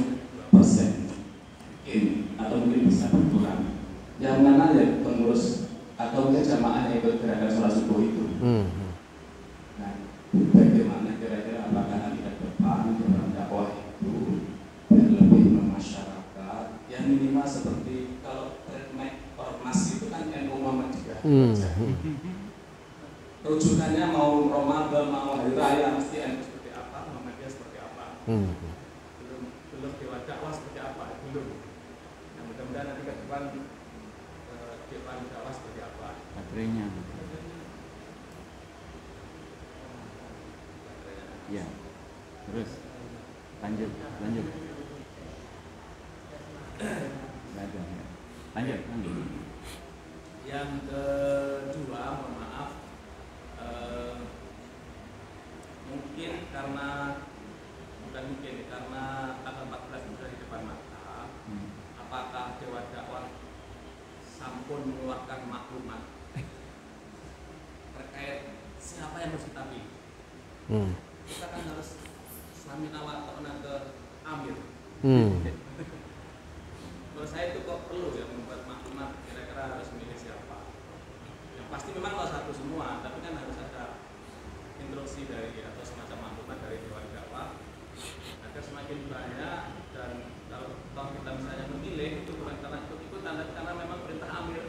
mungkin, atau mungkin bisa berkurang. Yang mengenal ya pengurus atau mungkin jamaah yang ikut gerakan sholat subuh itu. Nah, bagaimana kira-kira apakah nanti ke depan Dewan Dakwah itu biar lebih memasyarakat, yang minimal seperti kalau treatment ormas itu kan NU Muhammadiyah. Rujukannya mau Ramadan, mau hari raya mesti NU seperti apa, Muhammadiyah seperti apa. Belum Dewan Dakwah seperti apa, belum. Nah, mudah-mudahan nanti ke depan Dewan Dakwah seperti apa. Baterainya. Ya, terus lanjut. Nggak ada, ya. Lanjut. Yang kedua, mohon maaf, mungkin karena tanggal 14 sudah di depan mata, apakah Dewan Dakwah sampun mengeluarkan maklumat terkait siapa yang harus kita pilih. Kita kan harus samina wa ta'na ke amir. Menurut saya itu kok perlu ya membuat maklumat kira-kira harus memilih siapa. Yang pasti memang kalau satu semua, tapi kan harus ada instruksi dari atau semacam maklumat dari Dewan Dakwah agar semakin banyak. Dan kalau kita misalnya memilih itu bukan karena ikut-ikutan, tapi karena memang perintah amir.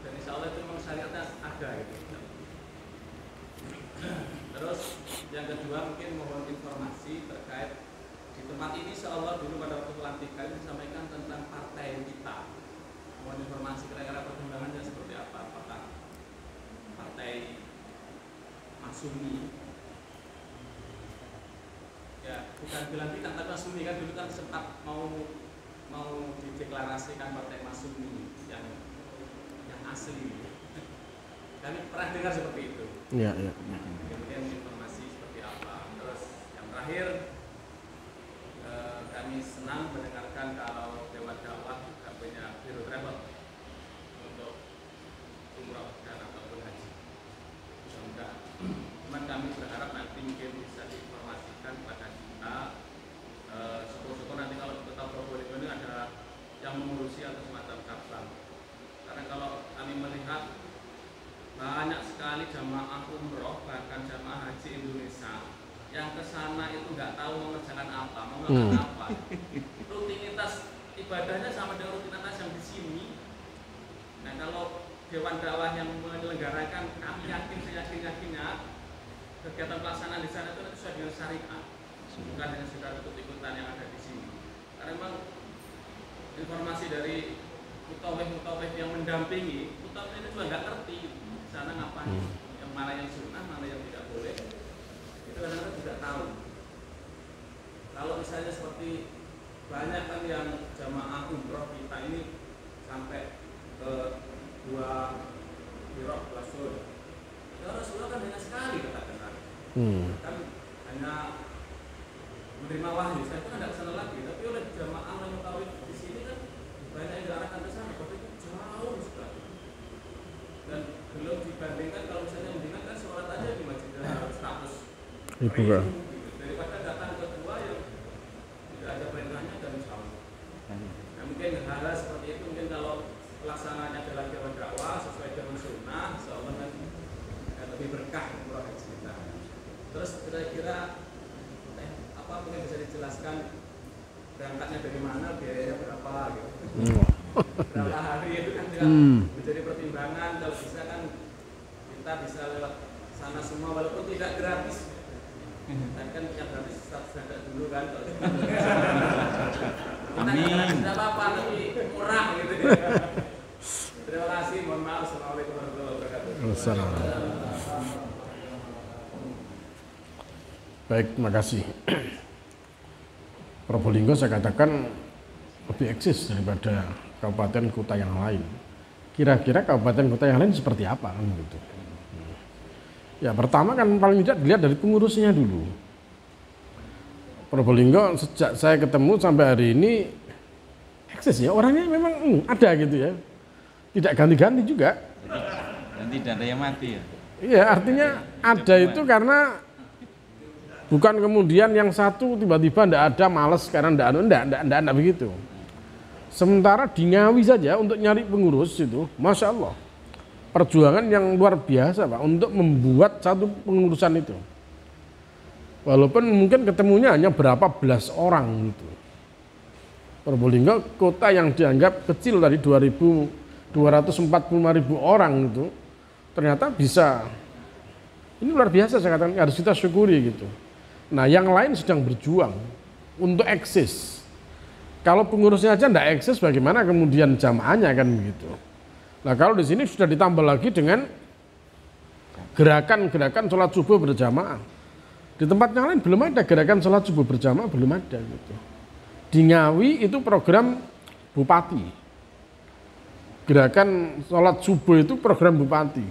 Dan insya Allah itu memang syariatnya ada gitu. Terus yang kedua mungkin mohon informasi terkait di tempat ini, seolah dulu pada waktu pelantikan disampaikan tentang partai kita. Mohon informasi kira-kira perkembangannya seperti apa? Apakah partai Masyumi, ya bukan pelantikan tapi Masyumi kan dulu kan sempat mau dideklarasikan partai Masyumi yang asli. Kami pernah dengar seperti itu. Iya. Kemudian informasi seperti apa. Terus yang terakhir, kami senang mendengarkan kalau Dewan Dakwah juga punya biro travel untuk umroh dan ataupun haji. Semoga, cuman kami berharap nanti mungkin bisa diinformasikan kepada kita. Syukur-syukur nanti kalau kita Probolinggo ini ada yang mengurusi atau semacam kapal. Karena kalau kami melihat banyak sekali jamaah umroh bahkan jamaah haji Indonesia yang kesana itu nggak tahu mengerjakan apa, mau melakukan apa. Rutinitas ibadahnya sama dengan rutinitas yang di sini. Nah kalau Dewan Dakwah yang menyelenggarakan, kami yakin seyakin-yakinnya kegiatan pelaksanaan di sana itu sesuai dengan syariat, bukan hanya sekedar ikut-ikutan yang ada di sini. Karena memang informasi dari mutawif yang mendampingi, mutawif itu juga nggak ngerti sana ngapain, yang mana yang sunnah, mana yang tidak boleh. Itu kadang-kadang tidak tahu. Kalau misalnya seperti banyak kan yang jamaah umroh kita ini sampai ke 2 Iraq Rasul. Ya Rasulullah kan hanya sekali katakan. Kan hanya menerima wahyu. Saya kan tidak kesana lagi. Tapi oleh jamaah yang mutawif di sini kan banyak yang diarahkan ke sana. Tapi itu jauh sekali. Dan belum dibandingkan kalau misalnya mendingan kan sholat aja di masjid status Dibuka. daripada datang ke dua yang tidak ada perintahnya dan insya-Allah. Nah, mungkin hal seperti itu mungkin kalau pelaksananya adalah Dewan Dakwah sesuai dengan sunnah, insya-Allah kan lebih berkah umroh haji kita. Terus kira-kira apa mungkin bisa dijelaskan berangkatnya dari mana, biayanya berapa gitu. Berapa hari itu kan juga menjadi pertimbangan. Kalau bisa kan kita bisa lewat sana semua walaupun tidak gratis. Tapi kan yang gratis status dulu kan. Kita tidak apa-apa tapi murah gitu. Terima kasih. Mohon maaf. Assalamualaikum warahmatullahi wabarakatuh. Assalamualaikum. Baik, terima kasih. Probolinggo saya katakan lebih eksis daripada kabupaten kota yang lain. Kira-kira kabupaten kota yang lain seperti apa kan gitu. Ya pertama kan paling tidak dilihat dari pengurusnya dulu. Probolinggo sejak saya ketemu sampai hari ini eksis ya, orangnya memang ada gitu ya. Tidak ganti-ganti juga. Dan tidak ada yang mati ya. Iya, artinya ada itu karena bukan kemudian yang satu tiba-tiba ndak ada, males sekarang ndak begitu. Sementara di Ngawi saja untuk nyari pengurus itu, Masya Allah, perjuangan yang luar biasa Pak untuk membuat satu pengurusan itu. Walaupun mungkin ketemunya hanya berapa belas orang gitu. Probolinggo kota yang dianggap kecil tadi 245.000 orang itu, ternyata bisa. Ini luar biasa saya katakan, harus kita syukuri gitu. Nah yang lain sedang berjuang untuk eksis. Kalau pengurusnya aja tidak eksis, bagaimana kemudian jamaahnya kan begitu. Nah kalau di sini sudah ditambah lagi dengan gerakan-gerakan sholat subuh berjamaah. Di tempat yang lain belum ada gerakan sholat subuh berjamaah, belum ada gitu. Di Ngawi itu program bupati. Gerakan sholat subuh itu program bupati.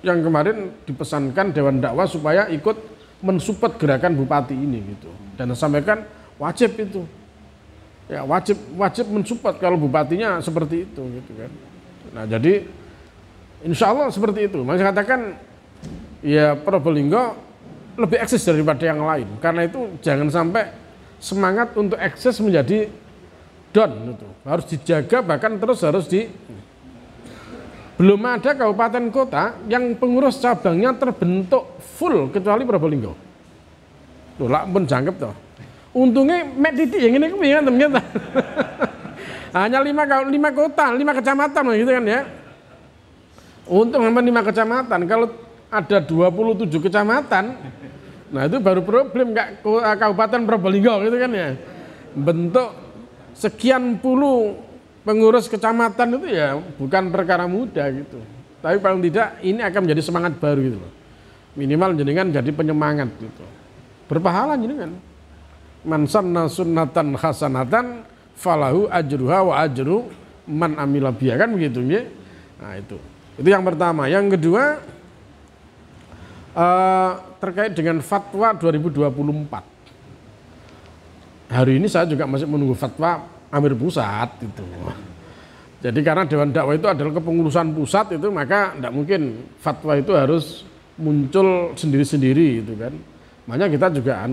Yang kemarin dipesankan Dewan Dakwah supaya ikut mensupport gerakan bupati ini gitu. Dan sampaikan wajib itu. Ya wajib mensupport kalau bupatinya seperti itu gitu kan. Nah jadi insya Allah seperti itu. Saya katakan ya Probolinggo lebih eksis daripada yang lain. Karena itu jangan sampai semangat untuk eksis menjadi down gitu. Harus dijaga, bahkan terus harus belum ada kabupaten kota yang pengurus cabangnya terbentuk full kecuali Probolinggo. Loh lah pun jangkep toh. Untungnya mek titik yang ini kepengen ternyata. Hanya 5 kota, 5 kecamatan gitu kan ya. Untung hanya 5 kecamatan. Kalau ada 27 kecamatan, nah itu baru problem Kabupaten Probolinggo gitu kan ya. Bentuk sekian puluh pengurus kecamatan itu ya bukan perkara mudah gitu. Tapi paling tidak ini akan menjadi semangat baru gitu loh. Minimal jenengan jadi penyemangat gitu. Berpahala jenengan. Man sanna sunnatan hasanatan falahu ajruha wa ajru man amila biha, kan begitu ya. Nah itu yang pertama. Yang kedua terkait dengan fatwa 2024. Hari ini saya juga masih menunggu fatwa Amir Pusat itu. Jadi karena Dewan Dakwah itu adalah kepengurusan pusat itu, maka tidak mungkin fatwa itu harus muncul sendiri-sendiri gitu kan. Makanya kita juga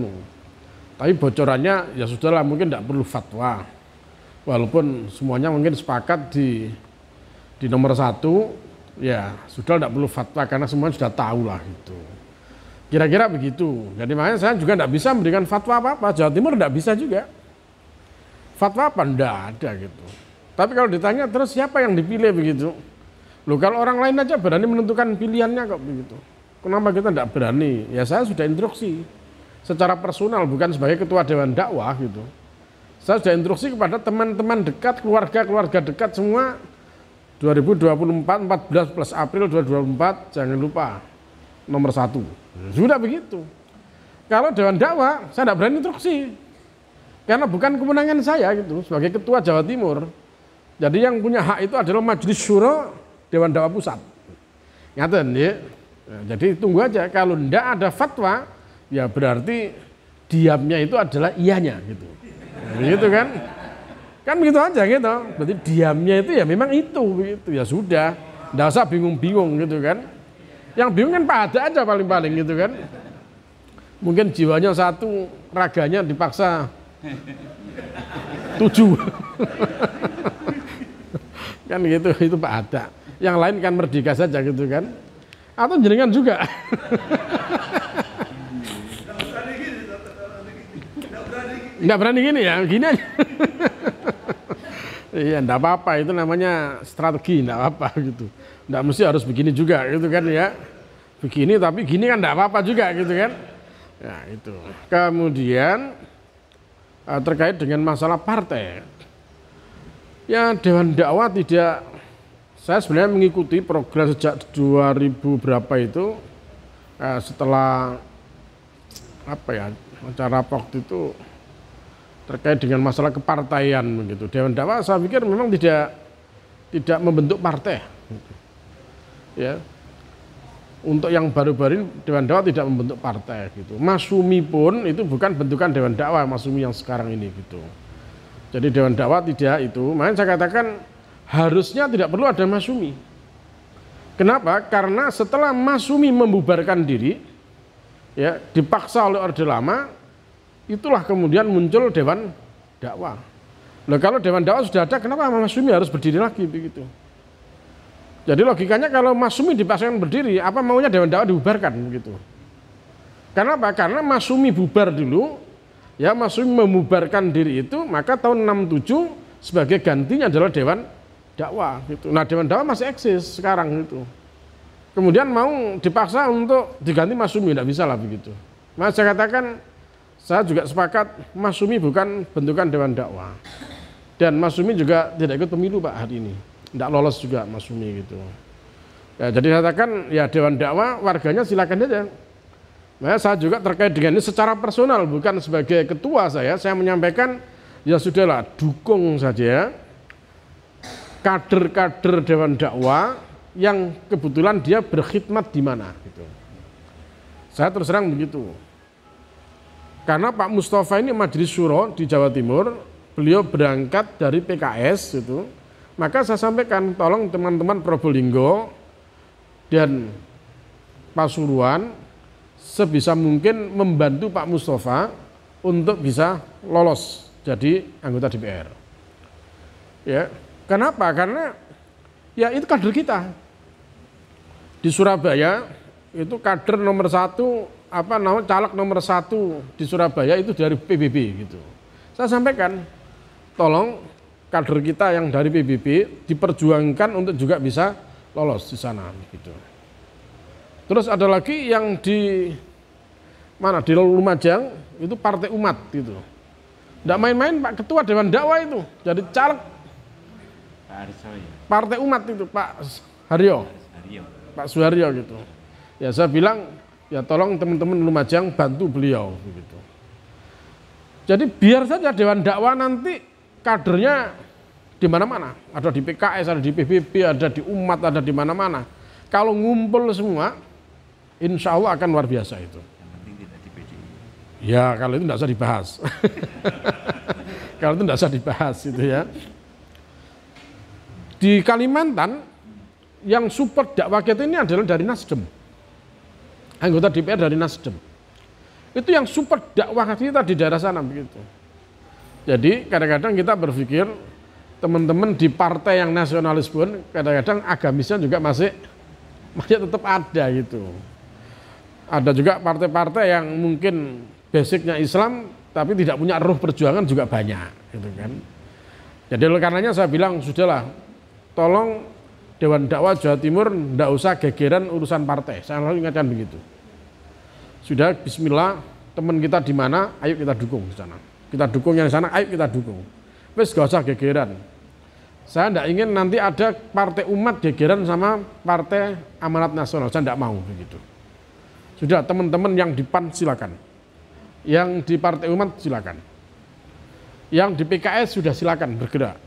tapi bocorannya ya sudahlah, mungkin tidak perlu fatwa. Walaupun semuanya mungkin sepakat di nomor 1, ya sudah tidak perlu fatwa karena semuanya sudah tahu lah gitu. Kira-kira begitu. Jadi makanya saya juga tidak bisa memberikan fatwa apa-apa. Jawa Timur tidak bisa juga. Fatwa apa? Tidak ada gitu. Tapi kalau ditanya terus siapa yang dipilih begitu? Loh kalau orang lain aja berani menentukan pilihannya kok begitu. Kenapa kita tidak berani? Ya saya sudah instruksi. Secara personal, bukan sebagai ketua Dewan Dakwah gitu. Saya sudah instruksi kepada teman-teman dekat, keluarga dekat semua 2024, 14 April 2024, jangan lupa nomor 1. Sudah begitu. Kalau Dewan Dakwah, saya tidak berani instruksi. Karena bukan kemenangan saya gitu, sebagai ketua Jawa Timur. Jadi yang punya hak itu adalah Majelis Syuro Dewan Dakwah Pusat. Ngaten ya. Jadi tunggu aja, kalau tidak ada fatwa, ya berarti diamnya itu adalah iyanya gitu. Begitu kan? Kan begitu aja gitu. Berarti diamnya itu ya memang itu gitu. Ya sudah, enggak usah bingung-bingung gitu kan. Yang bingung kan Pak Ada aja paling-paling gitu kan. Mungkin jiwanya 1, raganya dipaksa 7. Kan gitu, itu Pak Ada. Yang lain kan merdeka saja gitu kan. Atau jenengan juga. Enggak berani gini ya, gini aja. Iya, enggak apa-apa, itu namanya strategi, enggak apa-apa gitu. Enggak mesti harus begini juga gitu kan ya. Begini tapi gini kan enggak apa-apa juga gitu kan. Ya itu. Kemudian terkait dengan masalah partai. Ya Dewan Dakwah tidak, saya sebenarnya mengikuti program sejak 2000 berapa itu, setelah apa ya, acara waktu itu terkait dengan masalah kepartaian begitu. Dewan Dakwah saya pikir memang tidak membentuk partai. Ya. Untuk yang baru-baru Dewan Dakwah tidak membentuk partai gitu. Masumi pun itu bukan bentukan Dewan Dakwah, Masumi yang sekarang ini gitu. Jadi Dewan Dakwah tidak itu. Makanya saya katakan harusnya tidak perlu ada Masumi. Kenapa? Karena setelah Masumi membubarkan diri, ya dipaksa oleh Orde Lama, itulah kemudian muncul Dewan Dakwah. Nah kalau Dewan Dakwah sudah ada, kenapa Masumi harus berdiri lagi begitu? Jadi logikanya kalau Masumi dipaksakan berdiri, apa maunya Dewan Dakwah dibubarkan begitu? Kenapa? Karena Masumi bubar dulu, ya Masumi membubarkan diri itu, maka tahun 67 sebagai gantinya adalah Dewan Dakwah gitu. Nah Dewan Dakwah masih eksis sekarang gitu. Kemudian mau dipaksa untuk diganti Masumi, tidak bisa lah begitu. Nah saya katakan, saya juga sepakat Masumi bukan bentukan Dewan Dakwah. Dan Masumi juga tidak ikut pemilu Pak hari ini. Tidak lolos juga Masumi gitu. Ya, jadi saya katakan ya Dewan Dakwah warganya silakan saja. Nah, saya juga terkait dengan ini secara personal, bukan sebagai ketua saya menyampaikan ya sudahlah dukung saja kader-kader Dewan Dakwah yang kebetulan dia berkhidmat di mana gitu. Saya terus terang begitu. Karena Pak Mustafa ini Majelis Syuro di Jawa Timur beliau berangkat dari PKS itu, maka saya sampaikan tolong teman-teman Probolinggo dan Pasuruan sebisa mungkin membantu Pak Mustafa untuk bisa lolos jadi anggota DPR. Ya, kenapa? Karena ya itu kader kita. Di Surabaya itu kader nomor 1, caleg nomor 1 di Surabaya itu dari PBB gitu. Saya sampaikan, tolong kader kita yang dari PBB diperjuangkan untuk juga bisa lolos di sana gitu. Terus ada lagi yang di Lumajang itu Partai Umat gitu. Nggak main-main Pak Ketua Dewan Dakwah itu jadi caleg Partai Umat itu Pak Haryo. Pak Suharyo gitu. Ya saya bilang ya tolong teman-teman Lumajang bantu beliau begitu. Jadi biar saja Dewan Dakwah nanti kadernya di mana-mana, ada di PKS, ada di PBB, ada di Umat, ada di mana-mana. Kalau ngumpul semua, insya Allah akan luar biasa itu. Yang penting tidak di PDI. Ya kalau itu tidak usah dibahas. Kalau itu tidak usah dibahas itu ya. Di Kalimantan yang support dakwah kita ini adalah dari Nasdem. Anggota DPR dari Nasdem. Itu yang support dakwah kita di daerah sana begitu. Jadi kadang-kadang kita berpikir teman-teman di partai yang nasionalis pun kadang-kadang agamisnya juga masih tetap ada gitu. Ada juga partai-partai yang mungkin basicnya Islam tapi tidak punya ruh perjuangan juga banyak gitu kan. Jadi oleh karenanya saya bilang sudahlah, tolong Dewan Dakwah Jawa Timur tidak usah gegeran urusan partai. Saya selalu ingatkan begitu. Sudah bismillah, teman kita di mana, ayo kita dukung di sana. Kita dukung yang di sana, ayo kita dukung. Wes gak usah gegeran. Saya tidak ingin nanti ada Partai Umat gegeran sama Partai Amanat Nasional. Saya tidak mau begitu. Sudah teman-teman yang di PAN silakan. Yang di Partai Umat silakan. Yang di PKS sudah silakan bergerak.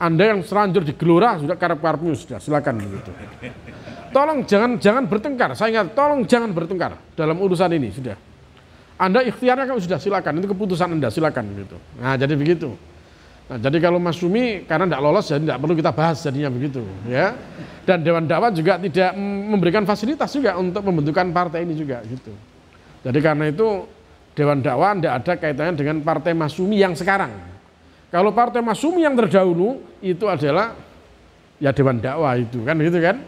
Anda yang selanjur di Gelora sudah karep-karepmu sudah silakan begitu. Tolong jangan bertengkar. Saya ingat, tolong jangan bertengkar dalam urusan ini sudah. Anda ikhtiarnya kalau sudah silakan, itu keputusan Anda silakan gitu. Nah jadi begitu. Nah, jadi kalau Mas Sumi karena tidak lolos jadi tidak perlu kita bahas jadinya begitu ya. Dan Dewan Dakwah juga tidak memberikan fasilitas juga untuk pembentukan partai ini juga gitu. Jadi karena itu Dewan Dakwah tidak ada kaitannya dengan Partai Mas Sumi yang sekarang. Kalau Partai Mas Sumi yang terdahulu itu adalah ya Dewan Dakwah itu kan gitu kan.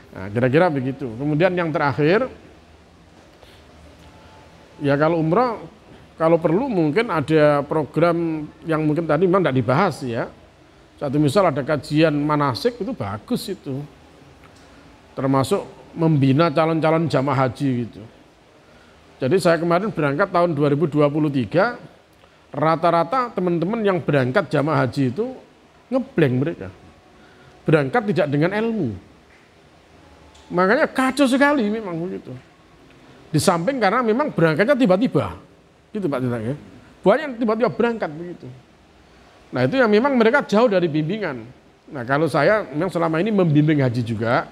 Nah, kira-kira begitu. Kemudian yang terakhir ya kalau umroh, kalau perlu mungkin ada program yang mungkin tadi memang tidak dibahas ya. Satu misal ada kajian manasik itu bagus itu. Termasuk membina calon-calon jamaah haji gitu. Jadi saya kemarin berangkat tahun 2023, rata-rata teman-teman yang berangkat jamaah haji itu ngeblank mereka. Berangkat tidak dengan ilmu. Makanya kacau sekali memang begitu. Di samping karena memang berangkatnya tiba-tiba, gitu Pak Tita ya. Banyak yang tiba-tiba berangkat begitu. Nah itu yang memang mereka jauh dari bimbingan. Nah kalau saya memang selama ini membimbing haji juga,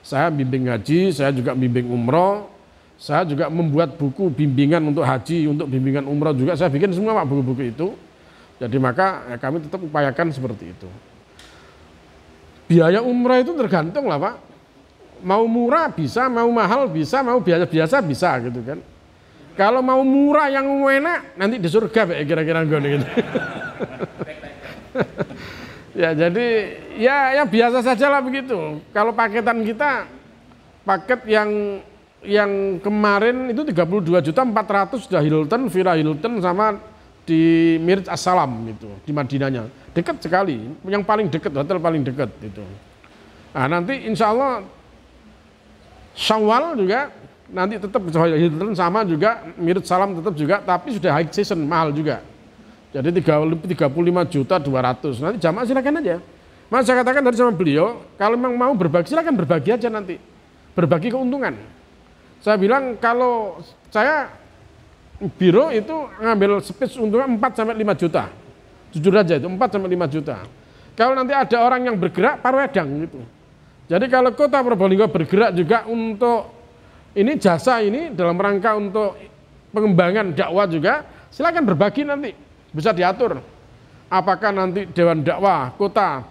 saya bimbing haji, saya juga bimbing umroh, saya juga membuat buku bimbingan untuk haji, untuk bimbingan umroh juga, saya bikin semua Pak buku-buku itu. Jadi maka ya, kami tetap upayakan seperti itu. Biaya umroh itu tergantung lah Pak. Mau murah bisa, mau mahal bisa, mau biasa-biasa bisa gitu kan. Kalau mau murah yang enak nanti di surga kira-kira gitu. Ya jadi ya biasa saja lah begitu. Kalau paketan kita paket yang kemarin itu 32.400.000 sudah Hilton, Villa Hilton sama di Mirj As-Salam gitu di Madinahnya. Dekat sekali, yang paling dekat, hotel paling dekat itu. Nah nanti insya Allah Syawal juga nanti tetap Hilton sama juga Mirj Salam tetap juga, tapi sudah high season mahal juga. Jadi 35.200.000 nanti jamaah silakan aja. Mas saya katakan tadi sama beliau, kalau memang mau berbagi silakan berbagi aja nanti, berbagi keuntungan. Saya bilang kalau saya biro itu ngambil space untungnya 4-5 juta, jujur aja itu 4-5 juta. Kalau nanti ada orang yang bergerak parwedang gitu. Jadi kalau Kota Probolinggo bergerak juga untuk ini jasa ini dalam rangka untuk pengembangan dakwah juga, silakan berbagi nanti bisa diatur. apakah nanti Dewan Dakwah Kota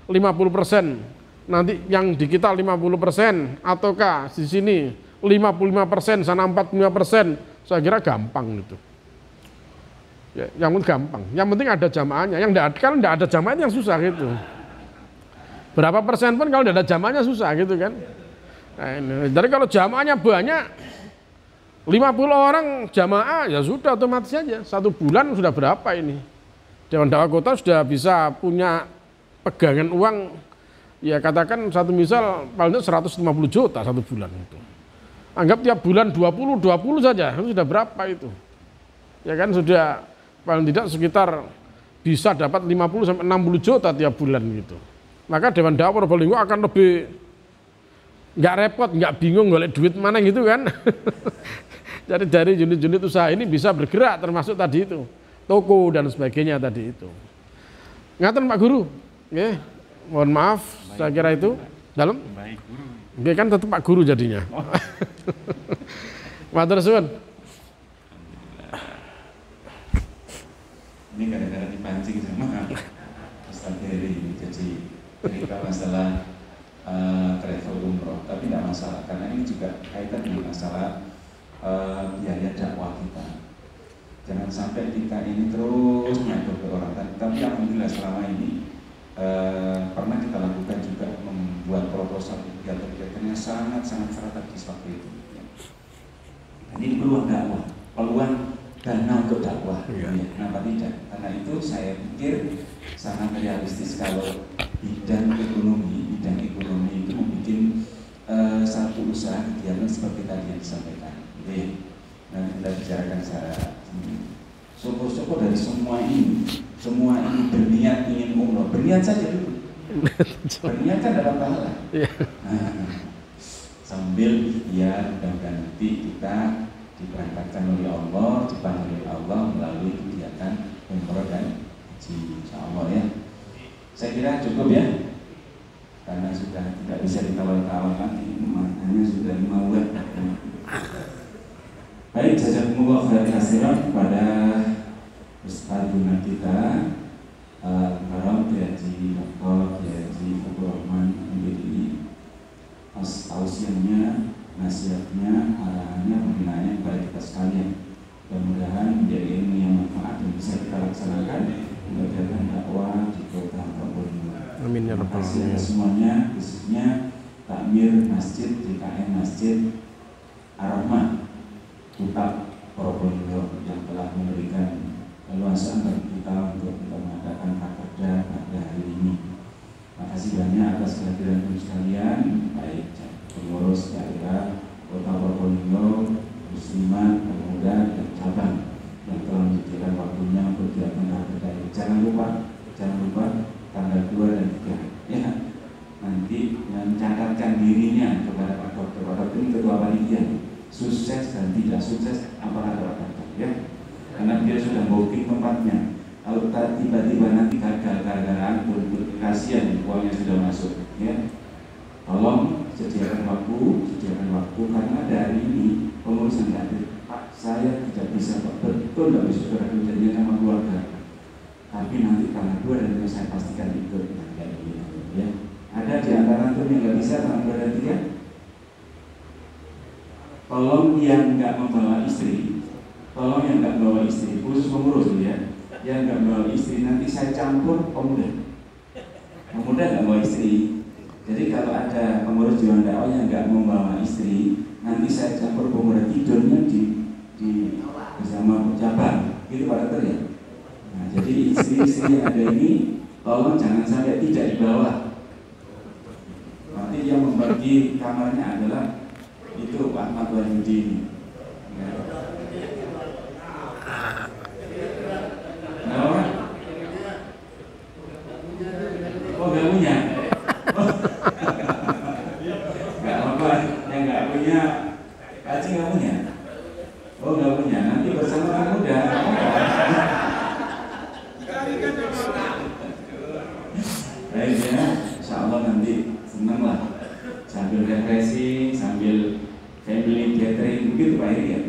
50%, nanti yang di kita 50%, ataukah di sini 55%, sana 45%, saya kira gampang itu. Ya, yang penting gampang, yang penting ada jamaahnya. Yang kalau tidak ada jamaahnya yang susah gitu. Berapa persen pun kalau tidak ada jamaahnya susah gitu kan. Nah, ini. Jadi kalau jamaahnya banyak, 50 orang jamaah, ya sudah otomatis saja. 1 bulan sudah berapa ini? Dewan Dakwah Kota sudah bisa punya pegangan uang, ya katakan satu misal paling 150 juta 1 bulan itu. Anggap tiap bulan 20 saja, itu sudah berapa itu? Ya kan sudah paling tidak sekitar bisa dapat 50 sampai 60 juta tiap bulan gitu. Maka Dewan Dakwah Probolinggo akan lebih nggak repot, nggak bingung golek duit mana gitu kan. Jadi dari unit-unit usaha ini bisa bergerak, termasuk tadi itu toko dan sebagainya tadi itu. Ngaten Pak Guru, ya, mohon maaf, saya kira itu dalam. Baik Guru. Oke, kan tetap Pak Guru jadinya. Matur suwun. Ini kadang-kadang dipancing sama Ustaz Heri, jadi cerita masalah travel umroh, tapi tidak masalah karena ini juga kaitan dengan masalah biaya dakwah kita. Jangan sampai kita ini terus naik ke orang, tapi alhamdulillah selama ini pernah kita lakukan juga membuat proposal kegiatan-kegiatannya sangat strategis waktu itu. Ini peluang dakwah, peluang dana untuk dakwah. Ya, kenapa tidak? Karena itu saya pikir sangat realistis kalau bidang ekonomi itu membuat satu usaha kegiatan seperti tadi yang disampaikan. Nah, kita bicarakan secara syukur-syukur dari semua ini berniat ingin umroh, berniat saja dulu. Berniat kan dapat pahala. Sambil ikhtiar dan nanti kita diberangkatkan oleh Allah, dipanggil oleh Allah melalui kegiatan umroh dan haji, insyaallah ya. Saya kira cukup ya, karena sudah tidak bisa ditawar-tawar lagi, makanya sudah 5 bulan. Baik, jazakumullah khairan katsiran kepada Ustaz Guna kita, Al-Karam Kiai Dr. Kiai Fadlur Rahman MBDI, tausiahnya, nasihatnya, arahannya, pembinaannya kepada kita sekalian. Mudah-mudahan menjadi ilmu yang manfaat dan bisa kita laksanakan mengerjakan dakwah di Kota Probolinggo. Amin ya rabbal alamin. Semuanya, khususnya takmir masjid DKM Masjid Ar-Rahman Kota Probolinggo yang telah memberikan keluasan bagi kita untuk kita mengadakan rakerda pada hari ini. Terima kasih banyak atas kehadiran sekalian, baik pengurus daerah Kota Probolinggo, muslimat, pemuda, dan cabang yang telah menyediakan waktunya untuk kegiatan rakerda ini. Jangan lupa tanggal 2 dan 3 ya. Nanti mencatatkan dirinya kepada Pak Dokter ini ketua panitia. Sukses dan tidak sukses apakah Dokter ya. Karena dia sudah booking tempatnya. Kalau tiba-tiba nanti gagal gara-gara pun kasihan uangnya sudah masuk ya. Tolong sediakan waktu karena dari ini pengurusan hadir. Pak, saya tidak bisa betul tidak bisa berjanjian sama keluarga. Tapi nanti tanggal 2 dan 3 saya pastikan ikut ya. Ada di antara antum yang nggak bisa tanggal 2 dan 3? Tolong yang nggak membawa istri, khusus pengurus ya, yang nggak membawa istri nanti saya campur pemuda nggak bawa istri. Jadi kalau ada pengurus Dewan Dakwah yang nggak membawa istri, nanti saya campur pemuda tidurnya di bersama cabang, gitu Pak Dokter ya. Nah, jadi istri-istri yang ada ini, tolong jangan sampai tidak dibawa. Nanti yang membagi kamarnya adalah itu Pak Ahmad Wahyudi. Kenapa? Oh nggak punya. Nggak apa-apa, yang nggak punya, Kaci nggak punya. Oh nggak punya, nanti bersama kamu udah. Baik ya, insya Allah nanti senang lah. Sambil refreshing, sambil family gathering begitu Pak Eri ya.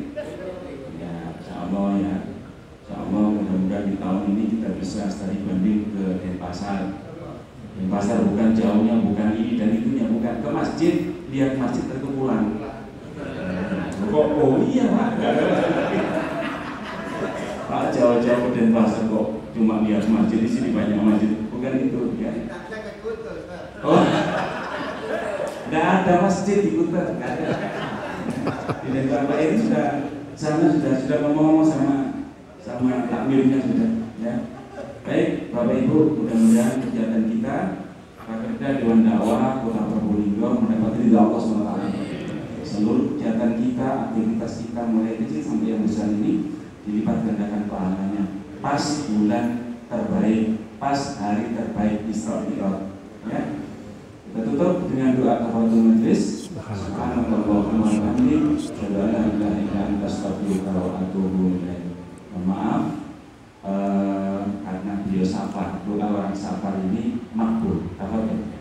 Ya, insya Allah mudah-mudahan Semoga di tahun ini kita bisa studi banding ke Denpasar. Denpasar bukan jauhnya, bukan ini dan itunya, bukan ke masjid, lihat masjid terkumpulan. Kok oh iya Pak, Pak jauh-jauh ke Denpasar kok cuma lihat masjid, di sini banyak masjid, bukan itu ya. Oh, nggak ada masjid di Kuta, nggak ada. Di Denpasar ini sudah ngomong sama takmirnya sudah ya. Baik Bapak Ibu, mudah-mudahan kegiatan kita Rakerda Dewan Dakwah Kota Probolinggo mendapat ridha Allah SWT. Seluruh kegiatan kita, aktivitas kita mulai kecil sampai yang besar ini dilipat gandakan pahalanya. Pas bulan terbaik, pas hari terbaik Isra Mi'raj. Ya. Kita tutup dengan doa kafaratul majlis. Subhanallahumma wa bihamdihi, asyhadu an la ilaha illa anta, astaghfiruka wa atubu ilaik. Maaf karena beliau safar, doa orang safar ini makbul.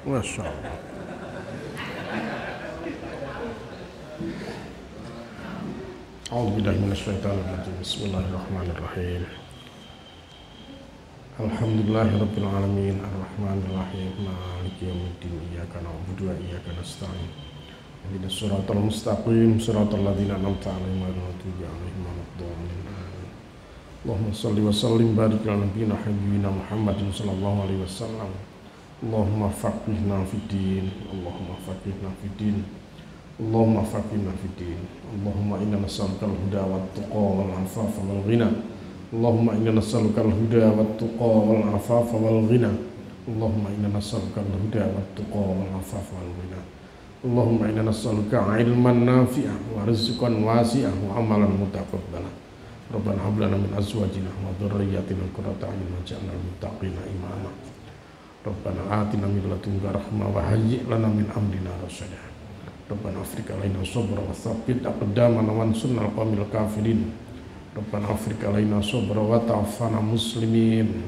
Masya Allah. A'udzubillahi minasyaitonir rajim. Bismillahirrahmanirrahim. Alhamdulillahirabbil alamin, arrahmanir rahim, maliki yaumiddin, iyyaka na'budu wa iyyaka nasta'in. Ihdinas siratal mustaqim, siratal ladzina an'amta 'alaihim ghairil maghdubi 'alaihim waladdallin. Allahumma shalli wa sallim barik ala nabiyyina habibina Muhammadin sallallahu alaihi wasallam. Allahumma faqihna fid din, Allahumma faqihna fid din, Allahumma faqihna fid din. Allahumma inna nas'aluka al-huda wat tuqa wal 'afafa wal ghina. Allahumma inna nas'aluka al-huda wat tuqa wal 'afafa wal ghina. Allahumma inna nas'aluka al-huda wat tuqa wal 'afafa wal ghina. Allahumma inna nas'aluka 'ilman nafi'an wa rizqan wasi'an wa amalan mutaqabbalan. Rabbana hab lana min azwajina wa dhurriyyatina qurrata a'yun waj'alna lil muttaqina imama. Rabbana atina min ladunka rahmah wa hayyi' lana min amrina rasyada. Rabbana afrika alaina sabra wa tsabbit aqdamana wansurna al-qawmil kafirin. Rabbana afrika alaina sabra wa tawaffana muslimin.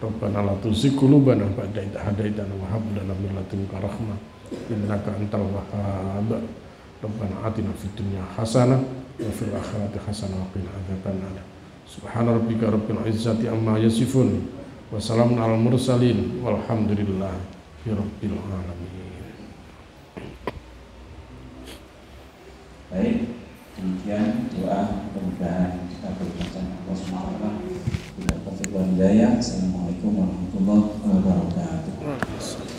Rabbana la tuzigh qulubana ba'da idh hadaitana wa hab lana min ladunka rahmah innaka antal wahhab. Rabbana atina fid dunya hasanah wa fil akhirati hasanah wa qina adzabannar. Subhana rabbika rabbil izzati amma yasifun wa salamun alal mursalin walhamdulillahi rabbil alamin. Baik, demikian doa mudah-mudahan kita berbaca Allah SWT tidak tertipu hidayah. Assalamualaikum warahmatullahi wabarakatuh.